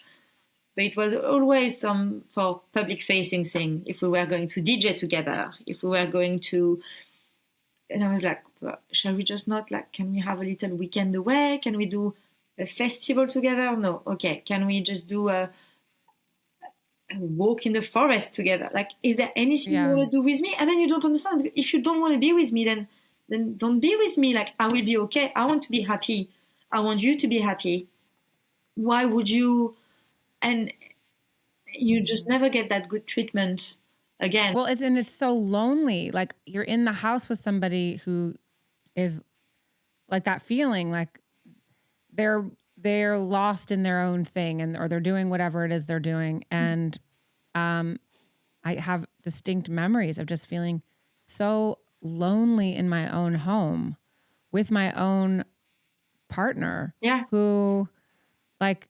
But it was always some for public facing thing. If we were going to DJ together, if we were going to, and I was like, well, shall we just not, like, can we have a little weekend away? Can we do a festival together? No. Okay. Can we just do a walk in the forest together? Like, is there anything you want to do with me? And then you don't understand. If you don't want to be with me, then don't be with me. Like, I will be okay. I want to be happy. I want you to be happy. why would you? And you just never get that good treatment again. Well, it's so lonely. Like you're in the house with somebody who is like that feeling like they're lost in their own thing and or they're doing whatever it is they're doing. And I have distinct memories of just feeling so lonely in my own home with my own partner Yeah. who like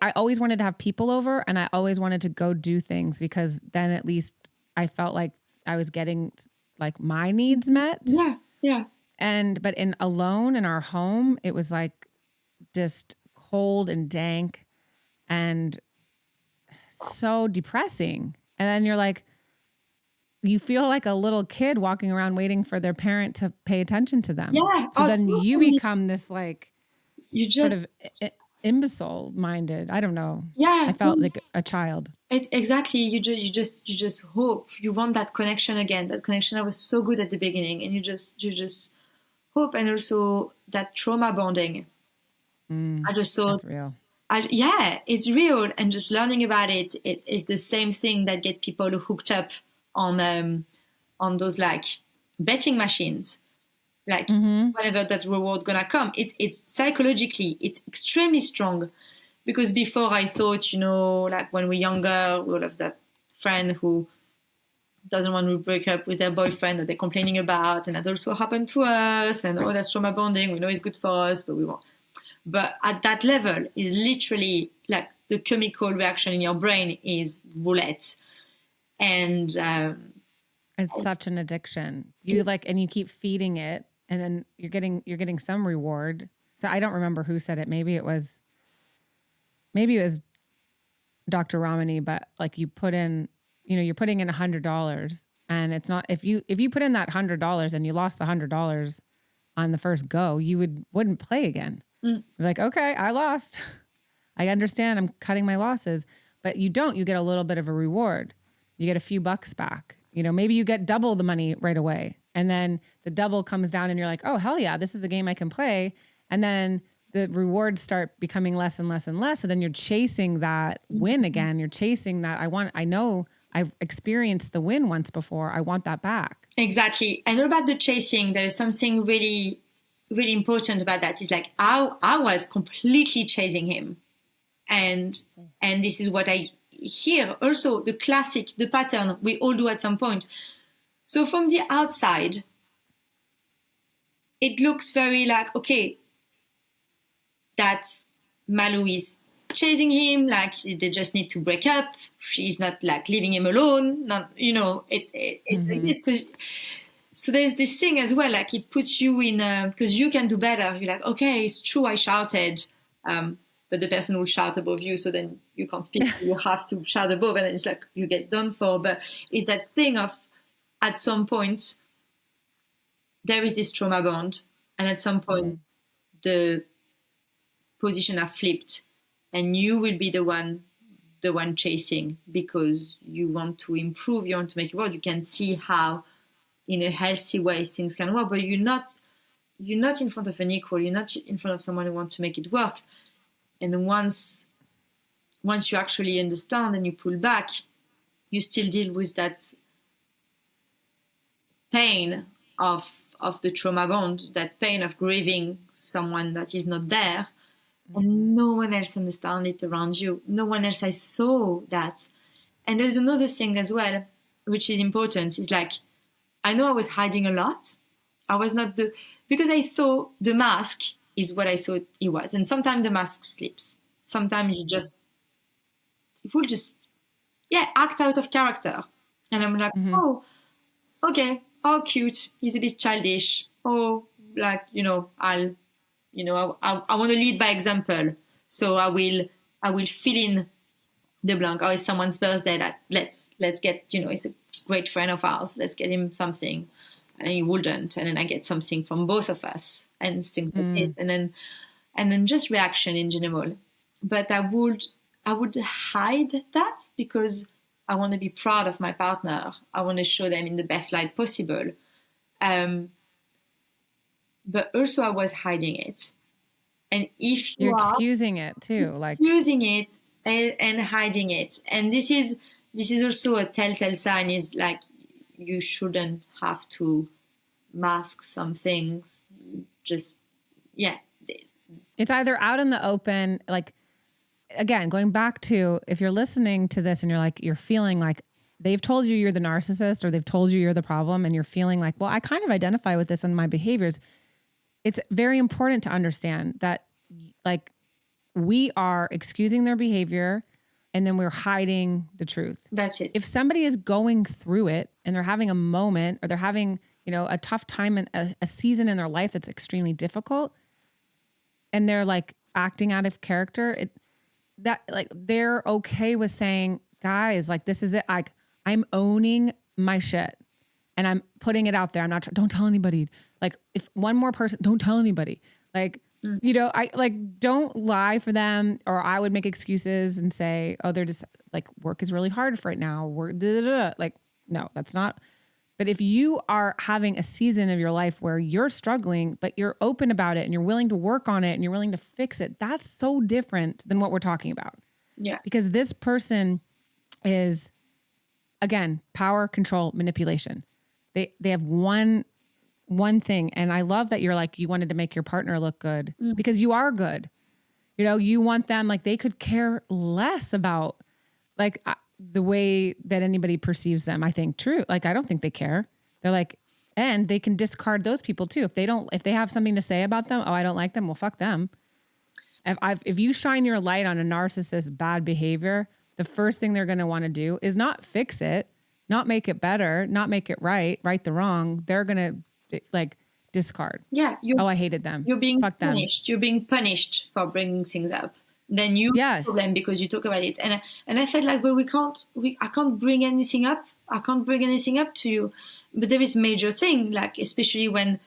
I always wanted to have people over and I always wanted to go do things because then at least I felt like I was getting like my needs met. Yeah. Yeah. But in alone in our home, it was like just cold and dank and so depressing. And then you're like, you feel like a little kid walking around waiting for their parent to pay attention to them. Yeah. So then you Totally. become this like You sort just, of imbecile minded. I don't know. yeah. I felt like a child. It's exactly. You just hope you want that connection again. That connection that was so good at the beginning, and you just hope, and also that trauma bonding. I just thought, That's real. yeah, it's real, and just learning about it, it's the same thing that get people hooked up on those like betting machines, like whenever that reward gonna come. It's psychologically, it's extremely strong, because before I thought, like when we're younger, we'll have that friend who doesn't want to break up with their boyfriend that they're complaining about, and that also happened to us, and oh, that's trauma bonding. We know it's good for us, but we won't. But at that level, is literally like the chemical reaction in your brain is roulette, and It's such an addiction. You like, and you keep feeding it, and then you're getting some reward. So I don't remember who said it. Maybe it was Dr. Ramani, but like you put in, you're putting in $100, and it's not if you put in that $100 and you lost the $100 on the first go, you wouldn't play again. You're like, okay, I lost. I understand. I'm cutting my losses, but you don't. You get a little bit of a reward. You get a few bucks back. Maybe you get double the money right away, and then the double comes down, and you're like, oh hell yeah, this is a game I can play. And then the rewards start becoming less and less and less. So then you're chasing that win again. You're chasing that. I know I've experienced the win once before. I want that back. exactly. And about the chasing, there is something really, really important about that. Is like I was completely chasing him, and this is what I hear. Also, the pattern we all do at some point. So from the outside, it looks very like, okay, that Malou is chasing him, like they just need to break up. She's not like leaving him alone. Not, it's like this. So there's this thing as well, like it puts you in, because you can do better. You're like, okay, it's true, I shouted, but the person will shout above you, so then you can't speak. You have to shout above, and then it's like you get done for. But it's that thing of, at some point, there is this trauma bond, and at some point, the position are flipped, and you will be the one chasing, because you want to improve, you want to make it work. You can see how, in a healthy way, things can work, but you're not in front of an equal. You're not in front of someone who wants to make it work. And once you actually understand and you pull back, you still deal with that pain of the trauma bond, that pain of grieving someone that is not there, and no one else understands it around you. No one else I saw that. And there's another thing as well, which is important. Is like, I know I was hiding a lot. I was not because I thought the mask is what I thought it was. And sometimes the mask slips. Sometimes it will just, act out of character. And I'm like, oh, okay, oh, cute. He's a bit childish. Oh, like, I want to lead by example. So I will fill in the blank. Oh, it's someone's birthday. That let's get, it's a great friend of ours. Let's get him something. And he wouldn't. And then I get something from both of us, and things like this. And then just reaction in general. But I would hide that, because I want to be proud of my partner. I want to show them in the best light possible. But also I was hiding it. And if you You're are excusing it too, like using it and hiding it, and this is also a telltale sign, is like you shouldn't have to mask some things. Just yeah, it's either out in the open, like again, going back to if you're listening to this and you're like, you're feeling like they've told you you're the narcissist or they've told you you're the problem and you're feeling like, well, I kind of identify with this in my behaviors. It's very important to understand that like we are excusing their behavior and then we're hiding the truth. that's it. If somebody is going through it and they're having a moment or they're having, you know, a tough time in a season in their life that's extremely difficult and they're like acting out of character, that like they're okay with saying, guys, like this is it. Like I'm owning my shit and I'm putting it out there. I'm not, don't tell anybody. Like if one more person, don't tell anybody. Like, you know, I like, don't lie for them. Or I would make excuses and say, oh, they're just like, work is really hard for right now. Like, no, that's not. But if you are having a season of your life where you're struggling, but you're open about it and you're willing to work on it and you're willing to fix it, that's so different than what we're talking about. Yeah. Because this person is, again, power, control, manipulation. They have one thing. And I love that you're like, you wanted to make your partner look good because you are good. You know, you want them, like they could care less about like the way that anybody perceives them. I think true. Like, I don't think they care. They're like, and they can discard those people too. If they have something to say about them, oh, I don't like them. Well, fuck them. If you shine your light on a narcissist's bad behavior, the first thing they're going to want to do is not fix it, not make it better, not make it right the wrong. They're going to like discard. Yeah. Oh, I hated them. You're being Fuck them. punished. You're being punished for bringing things up. Then you problem because you talk about it. And I felt like, well, I can't bring anything up. I can't bring anything up to you. But there is major thing, like especially when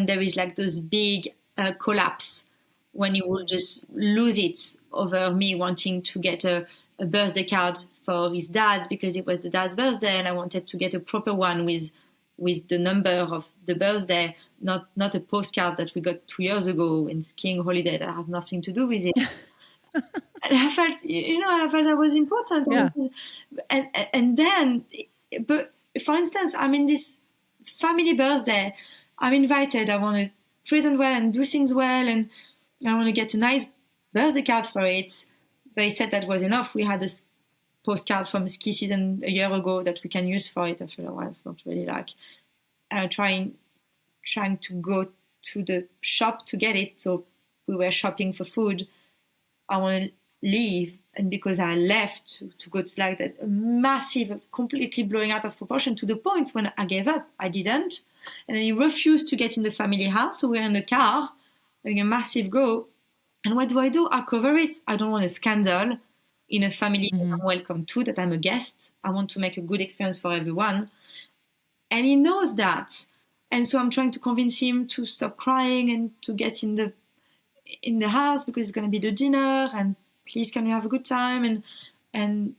there is like those big collapse, when you will just lose it over me wanting to get a birthday card for his dad because it was the dad's birthday and I wanted to get a proper one with the number of the birthday, not a postcard that we got 2 years ago in skiing holiday that has nothing to do with it. And I felt, that was important. Yeah. And then, but for instance, I'm in this family birthday. I'm invited. I want to present well and do things well, and I want to get a nice birthday card for it. They said that was enough. We had a postcard from ski season a year ago that we can use for it. I feel like it's not really like trying to go to the shop to get it. So we were shopping for food. I want to leave, and because I left to go to like that massive, completely blowing out of proportion to the point when I gave up, I didn't. And then he refused to get in the family house. So we're in the car having a massive go. And what do? I cover it. I don't want a scandal in a family that I'm welcome to, that I'm a guest. I want to make a good experience for everyone. And he knows that. And so I'm trying to convince him to stop crying and to get in the house because it's going to be the dinner, and please can we have a good time, and then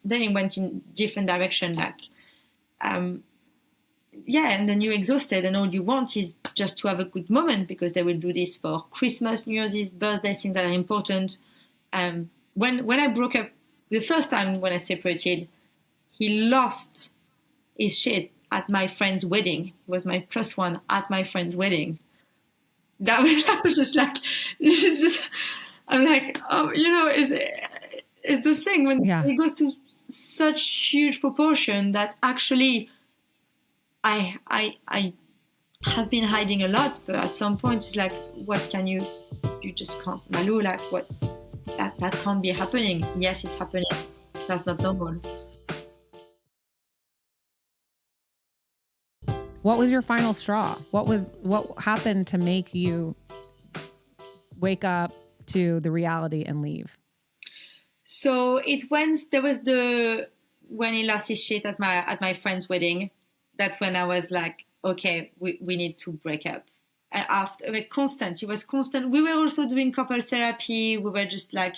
he went in different direction, like and then you're exhausted and all you want is just to have a good moment because they will do this for Christmas, New Year's Eve, birthday, things that are important. When I broke up the first time, when I separated, he lost his shit at my friend's wedding. It was my plus one at my friend's wedding. I was just like, I'm like, oh, it's this thing when it goes to such huge proportion that actually I have been hiding a lot, but at some point it's like, what can you just can't, Malou, like what, that can't be happening. Yes, it's happening. That's not normal. What was your final straw? What happened to make you wake up to the reality and leave? So there was when he lost his shit at my friend's wedding. That's when I was like, okay, we need to break up. After it was constant. We were also doing couple therapy. We were just like,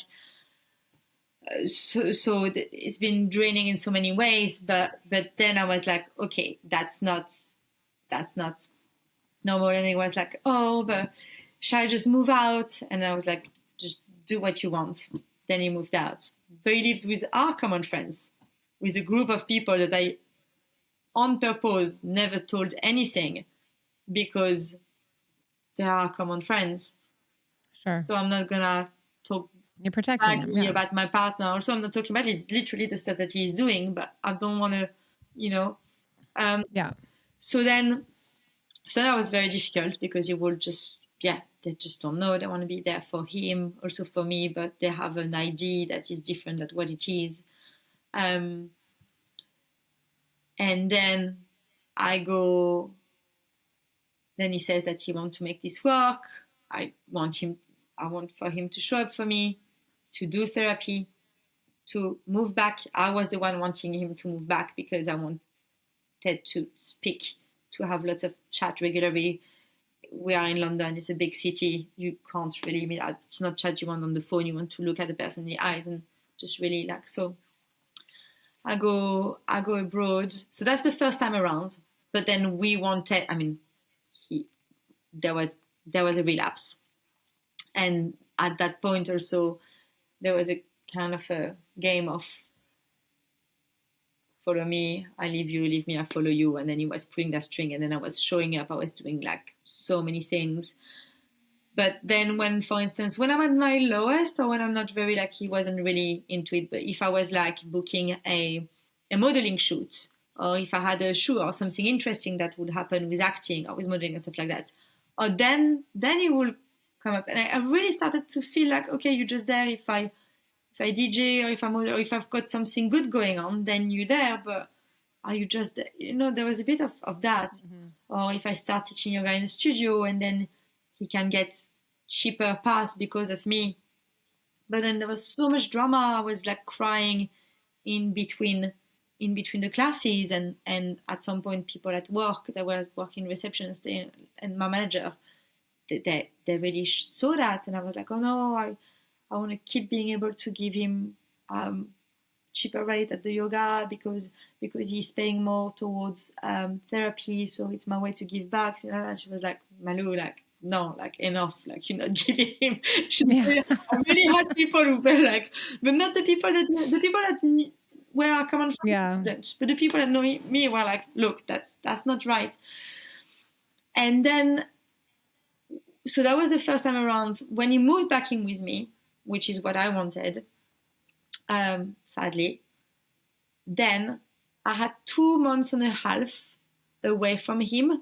so it's been draining in so many ways. But then I was like, okay, that's not normal. And he was like, oh, but shall I just move out? And I was like, just do what you want. Then he moved out. But he lived with our common friends, with a group of people that I, on purpose, never told anything because they are common friends. Sure. So I'm not going to talk You're protecting him. Yeah. about my partner. Also, I'm not talking about it. It's literally the stuff that he's doing, but I don't want to, Yeah. So that was very difficult because you will just, they just don't know. They want to be there for him, also for me, but they have an idea that is different than what it is. And then then he says that he wants to make this work. I want for him to show up for me, to do therapy, to move back. I was the one wanting him to move back because I wanted to speak, to have lots of chat regularly. We are in London, it's a big city. You can't really meet. It's not chat you want on the phone. You want to look at the person in the eyes and just really like. So I go abroad. So that's the first time around. But then there was a relapse, and at that point also there was a kind of a game of follow me, I leave you, leave me, I follow you. And then he was pulling that string, and then I was showing up. I was doing like so many things. But then when, for instance, when I'm at my lowest, or when I'm not very, like, he wasn't really into it, but if I was like booking a modeling shoot, or if I had a shoot or something interesting that would happen with acting or with modeling and stuff like that, or then he will come up. And I really started to feel like, okay, you're just there if I DJ, or if I'm model, or if I've got something good going on, then you're there. But are you just there? There was a bit of that. Mm-hmm. Or if I start teaching yoga in the studio, and then he can get cheaper pass because of me. But then there was so much drama. I was like crying in between the classes, and at some point people at work that were working receptionist and my manager, they really saw that, and I was like, oh no, I want to keep being able to give him cheaper rate at the yoga because he's paying more towards therapy, so it's my way to give back. And she was like, Malou, like, no, like, enough, like, you're not giving him. I really had people who were like, but not the people that where I come from, but the people that know me were like, look, that's not right. And then, so that was the first time around. When he moved back in with me, which is what I wanted, sadly, then I had 2 months and a half away from him,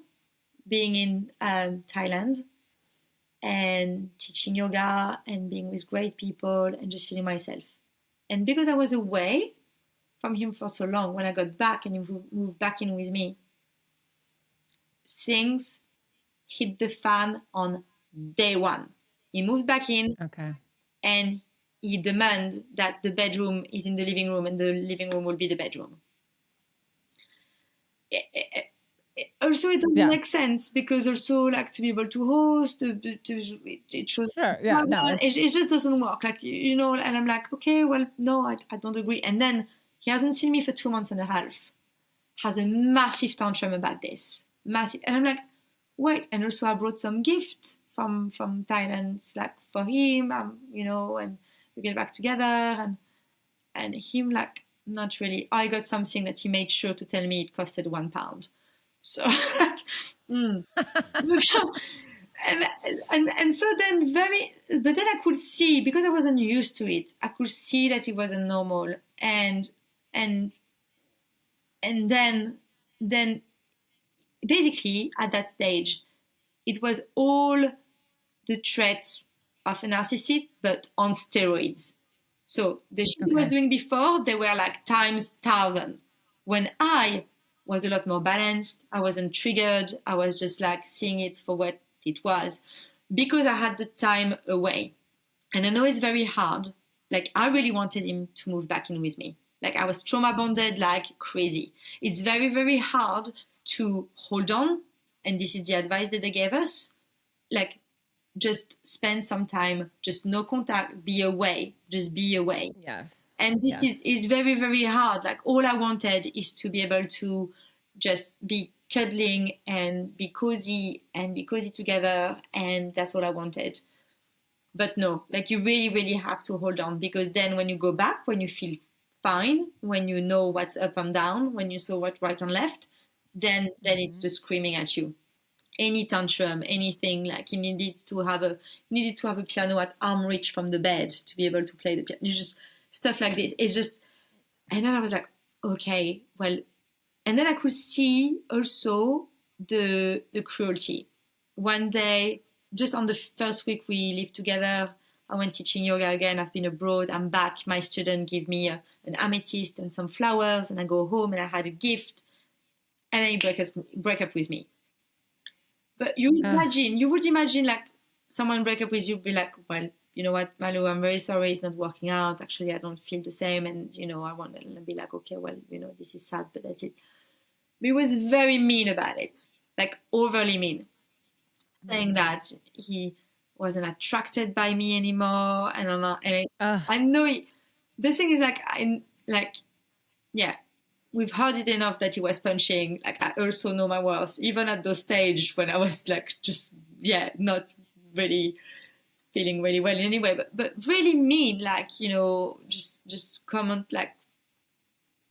being in Thailand and teaching yoga and being with great people and just feeling myself. And because I was away from him for so long, when I got back and he moved back in with me, things hit the fan on day one. He moved back in. Okay. And he demands that the bedroom is in the living room and the living room will be the bedroom. Also, it doesn't make sense because also, like, to be able to host, it shows. Sure, yeah, no, it just doesn't work. Like, and I'm like, okay, well, no, I don't agree. And then he hasn't seen me for 2 months and a half, has a massive tantrum about this. Massive. And I'm like, wait. And also I brought some gift from Thailand, like, for him, and we get back together, and him, like, not really. I got something that he made sure to tell me it costed £1. So, and so then but then I could see, because I wasn't used to it, I could see that it wasn't normal, and then basically at that stage, it was all the traits of a narcissist, but on steroids. So the shit he was doing before, they were like times 1,000. When I was a lot more balanced, I wasn't triggered. I was just like seeing it for what it was, because I had the time away. And I know it's very hard. Like, I really wanted him to move back in with me. Like, I was trauma bonded like crazy. It's very, very hard to hold on. And this is the advice that they gave us. Like, just spend some time, just no contact, be away, just be away. Yes. And this is very, very hard. Like, all I wanted is to be able to just be cuddling and be cozy together, and that's all I wanted. But no, like you really, really have to hold on, because then when you go back, when you feel fine, when you know what's up and down, when you saw what right and left, then it's just screaming at you. Any tantrum, anything, like you needed to have a piano at arm reach from the bed to be able to play the piano. You just stuff like this. It's just, and then I was like, okay, well, and then I could see also the cruelty. One day, just on the first week we lived together, I went teaching yoga again. I've been abroad. I'm back. My student gave me an amethyst and some flowers, and I go home and I had a gift, and then he break up with me. But you would imagine like someone break up with you, be like, well, you know what, Malou, I'm very sorry, it's not working out. Actually, I don't feel the same, and I want to be like, okay, well, this is sad, but that's it. He was very mean about it, like overly mean, saying that he wasn't attracted by me anymore, I know. The thing is, yeah, we've heard it enough that he was punching. Like, I also know my worth, even at those stage when I was like, just not really feeling really well anyway, but really mean, like just comment, like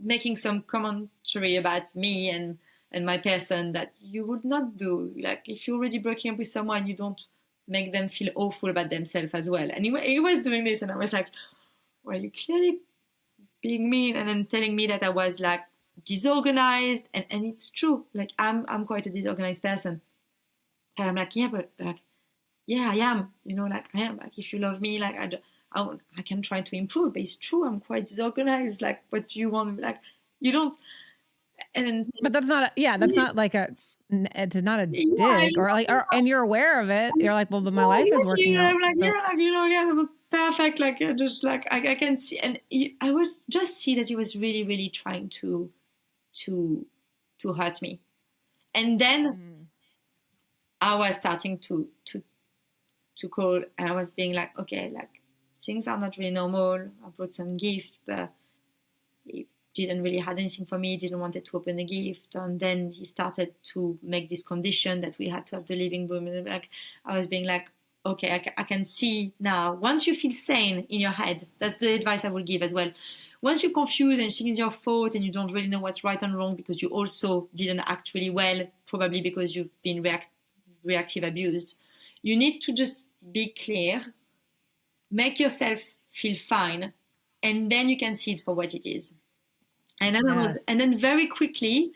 making some commentary about me and my person that you would not do. Like, if you're already breaking up with someone, you don't make them feel awful about themselves as well. And he was doing this, and I was like, well, you clearly being mean, and then telling me that I was like disorganized, and it's true. Like, I'm quite a disorganized person, and I'm like, yeah, but like, yeah, I am. Like, I am. Like, if you love me, like, I can try to improve, but it's true, I'm quite disorganized. Like, what do you want? Like, you don't. And but that's not that's not like it's not a dig, or like, and you're aware of it. You're like, well, but my life is working out. I'm like, So. yeah, like, that was perfect. Like, just like I can see, and I was just see that he was really, really trying to hurt me. And then I was starting to call, and I was being like, okay, like, things are not really normal. I brought some gift, but he didn't really have anything for me. He didn't want to open a gift, and then he started to make this condition that we had to have the living room. And like, I was being like, okay, I can see now. Once you feel sane in your head, that's the advice I will give as well. Once you're confused and you think it's your fault and you don't really know what's right and wrong, because you also didn't act really well, probably because you've been reactive abused, you need to just be clear, make yourself feel fine, and then you can see it for what it is. And then and then very quickly,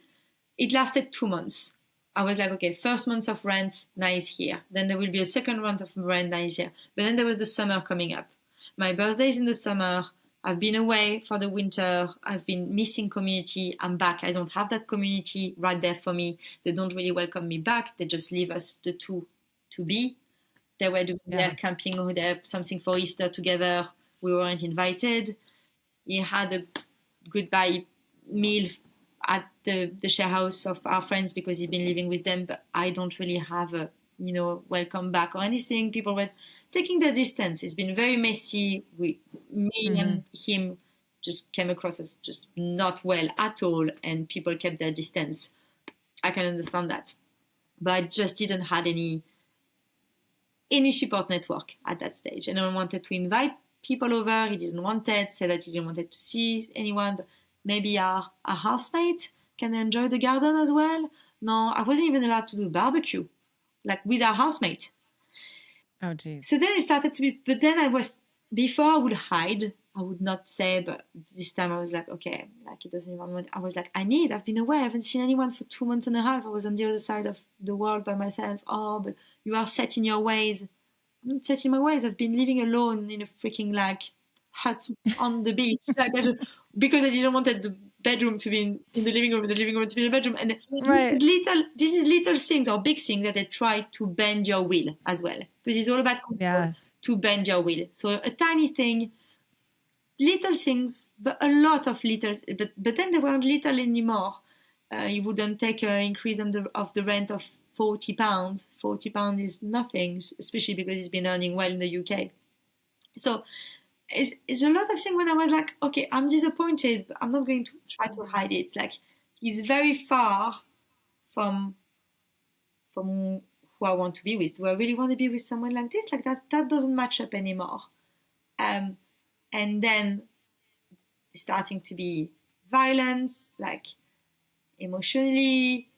it lasted 2 months. I was like, okay, first month of rent, now is here. Then there will be a second round of rent, now is here. But then there was the summer coming up. My birthday is in the summer. I've been away for the winter. I've been missing community. I'm back. I don't have that community right there for me. They don't really welcome me back. They just leave us the two to be. They were doing their camping or their something for Easter together. We weren't invited. He had a goodbye meal at the share house of our friends because he's been living with them, but I don't really have a welcome back or anything. People were taking their distance. It's been very messy. Me and him just came across as just not well at all, and people kept their distance. I can understand that, but I just didn't have any support network at that stage, and I wanted to invite people over. He didn't want it, said that he didn't want to see anyone, but maybe our housemate can enjoy the garden as well. No, I wasn't even allowed to do barbecue, like, with our housemate. Oh, geez. So then it started to be, but then before I would hide, I would not say, but this time I was like, okay, like, it doesn't even want, I was like, I've been away, I haven't seen anyone for 2 months and a half. I was on the other side of the world by myself. Oh, but you are set in your ways. I'm not set in my ways. I've been living alone in a freaking, like, hut on the beach, like, because I didn't want the bedroom to be in the living room, and the living room to be in the bedroom. And this is little things or big things that they try to bend your will as well, because it's all about control, to bend your will. So a tiny thing, little things, but a lot of little, but then they weren't little anymore. You wouldn't take an increase of the rent of £40. £40 is nothing, especially because he's been earning well in the UK. So it's a lot of things when I was like, okay, I'm disappointed, but I'm not going to try to hide it. Like, he's very far from who I want to be with. Do I really want to be with someone like this? Like that doesn't match up anymore. And then starting to be violence, like emotionally,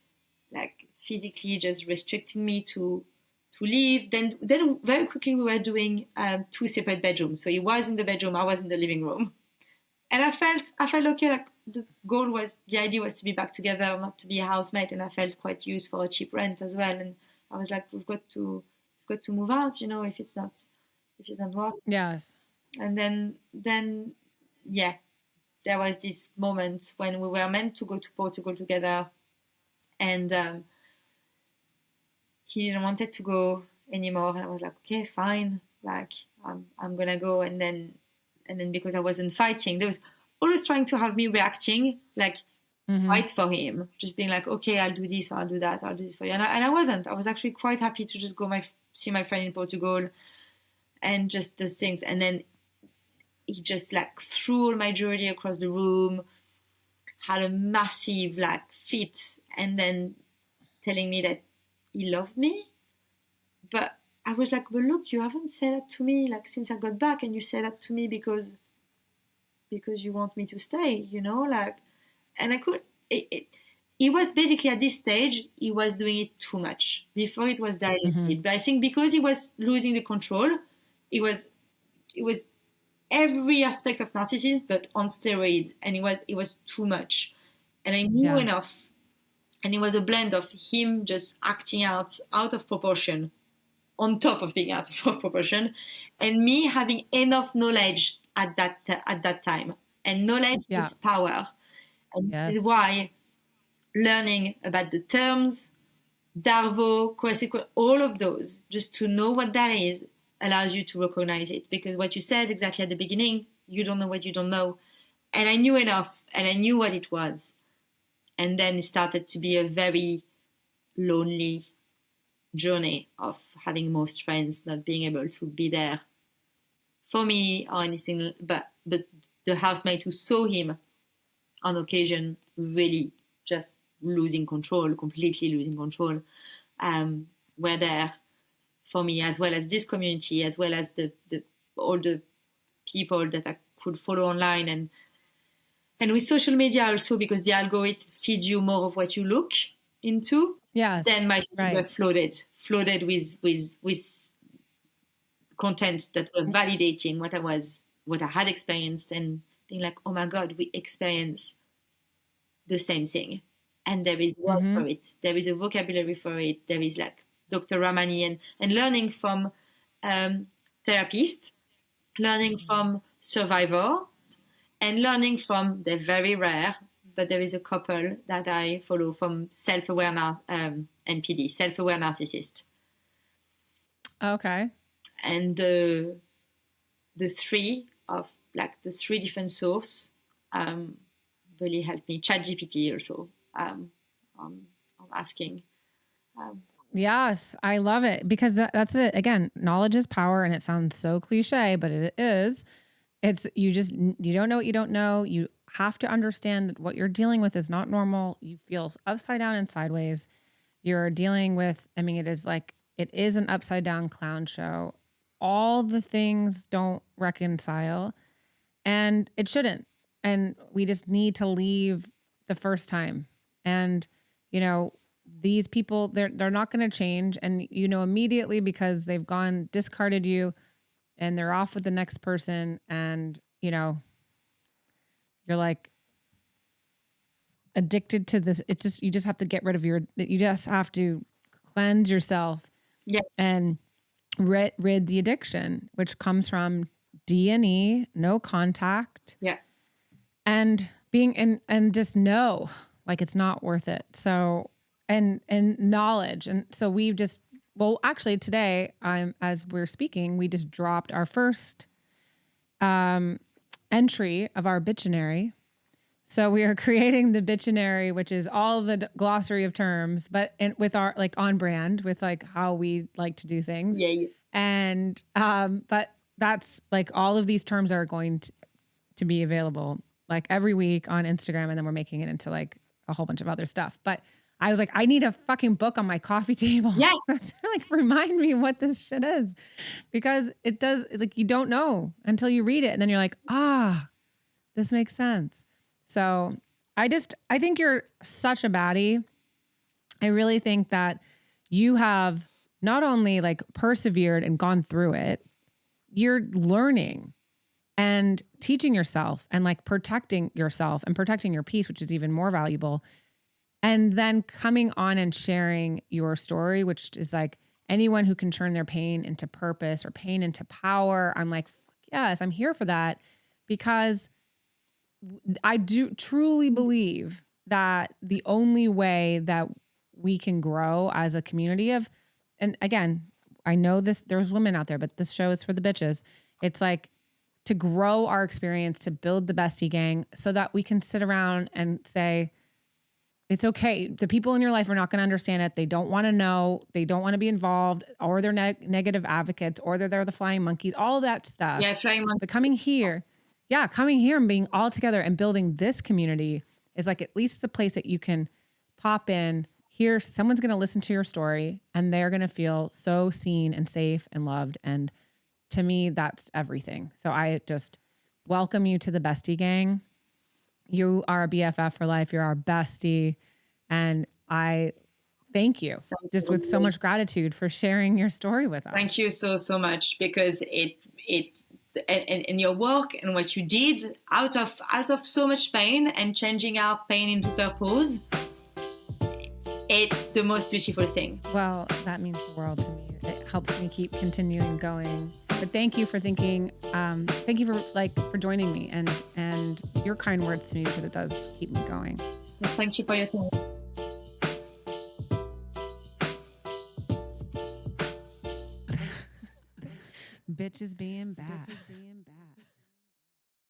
like physically, just restricting me to leave. Then very quickly we were doing 2 separate bedrooms. So he was in the bedroom, I was in the living room, and I felt okay. Like the idea was to be back together, not to be a housemate, and I felt quite used for a cheap rent as well. And I was like, we've got to move out, if it's not working. Yes. And then yeah, there was this moment when we were meant to go to Portugal together, and he didn't wanted to go anymore, and I was like, okay, fine, like I'm gonna go. And then because I wasn't fighting, there was always trying to have me reacting, like fight for him, just being like, okay, I'll do this, or I'll do that, I'll do this for you. And I wasn't. I was actually quite happy to just go see my friend in Portugal and just the things. And then he just like threw all my jewelry across the room, had a massive like fit, and then telling me that he loved me. But I was like, well, look, you haven't said that to me like since I got back, and you said that to me because you want me to stay, like. And I could. He was basically at this stage, he was doing it too much. Before it was diluted, but I think because he was losing the control, it was every aspect of narcissism, but on steroids, and it was too much. And I knew enough, and it was a blend of him just acting out of proportion, on top of being out of proportion, and me having enough knowledge at that time. And knowledge is power, and this is why learning about the terms, Darvo, Coercive, all of those, just to know what that is, allows you to recognize it. Because what you said exactly at the beginning, you don't know what you don't know. And I knew enough, and I knew what it was. And then it started to be a very lonely journey of having most friends not being able to be there for me or anything. But the housemate who saw him on occasion really just completely losing control, were there for me, as well as this community, as well as the all the people that I could follow online, and with social media also, because the algorithm feeds you more of what you look into. Yes. Then my feed were flooded with content that were validating what I had experienced, and being like, oh my God, we experience the same thing. And there is word for it. There is a vocabulary for it. There is like Dr. Ramani, and learning from therapists, learning from survivors, and learning from, they're very rare, but there is a couple that I follow from self-aware NPD, self-aware narcissist. Okay. And the three different source really helped me. ChatGPT also. I'm asking. Yes, I love it, because that's it. Again, knowledge is power, and it sounds so cliche, but it is. It's you don't know what you don't know. You have to understand that what you're dealing with is not normal. You feel upside down and sideways. You're dealing with, it is an upside down clown show. All the things don't reconcile, and it shouldn't. And we just need to leave the first time. And, these people, they're not going to change. And, immediately, because they've discarded you, and they're off with the next person. And, you're like addicted to this. It's just, you just have to get rid of you just have to cleanse yourself and rid the addiction, which comes from D&E, no contact. Yeah. And being and just know, like, it's not worth it. So, and knowledge. And so actually today, as we're speaking, we just dropped our first entry of our bitchinary. So we are creating the bitchinary, which is all the glossary of terms, but with our on brand with how we like to do things. Yeah. Yes. And but that's all of these terms are going to be available every week on Instagram, and then we're making it into a whole bunch of other stuff. But I was like, I need a fucking book on my coffee table. Yes. To like remind me what this shit is, because it does, like, you don't know until you read it. And then you're like, this makes sense. So I think you're such a baddie. I really think that you have not only like persevered and gone through it, you're learning and teaching yourself and like protecting yourself and protecting your peace, which is even more valuable. And then coming on and sharing your story, which is like anyone who can turn their pain into purpose or pain into power. I'm like, yes, I'm here for that, because I do truly believe that the only way that we can grow as a community of, and again, I know there's women out there, but this show is for the bitches. It's like to grow our experience, to build the bestie gang so that we can sit around and say, it's okay. The people in your life are not going to understand it. They don't want to know. They don't want to be involved, or they're negative advocates, or they're the flying monkeys, all that stuff. Yeah, flying monkeys. But coming here and being all together and building this community is like, at least it's a place that you can pop in. Here, someone's going to listen to your story and they're going to feel so seen and safe and loved. And to me, that's everything. So I just welcome you to the bestie gang. You are a BFF for life. You're our bestie. And I thank you just with so much gratitude for sharing your story with us. Thank you so much, because and your work and what you did out of so much pain and changing our pain into purpose, it's the most beautiful thing. Well, that means the world to me. It helps me keep continuing going. But thank you for thinking. Thank you for joining me and your kind words to me, because it does keep me going. Thank you for your time. Bitches being bad.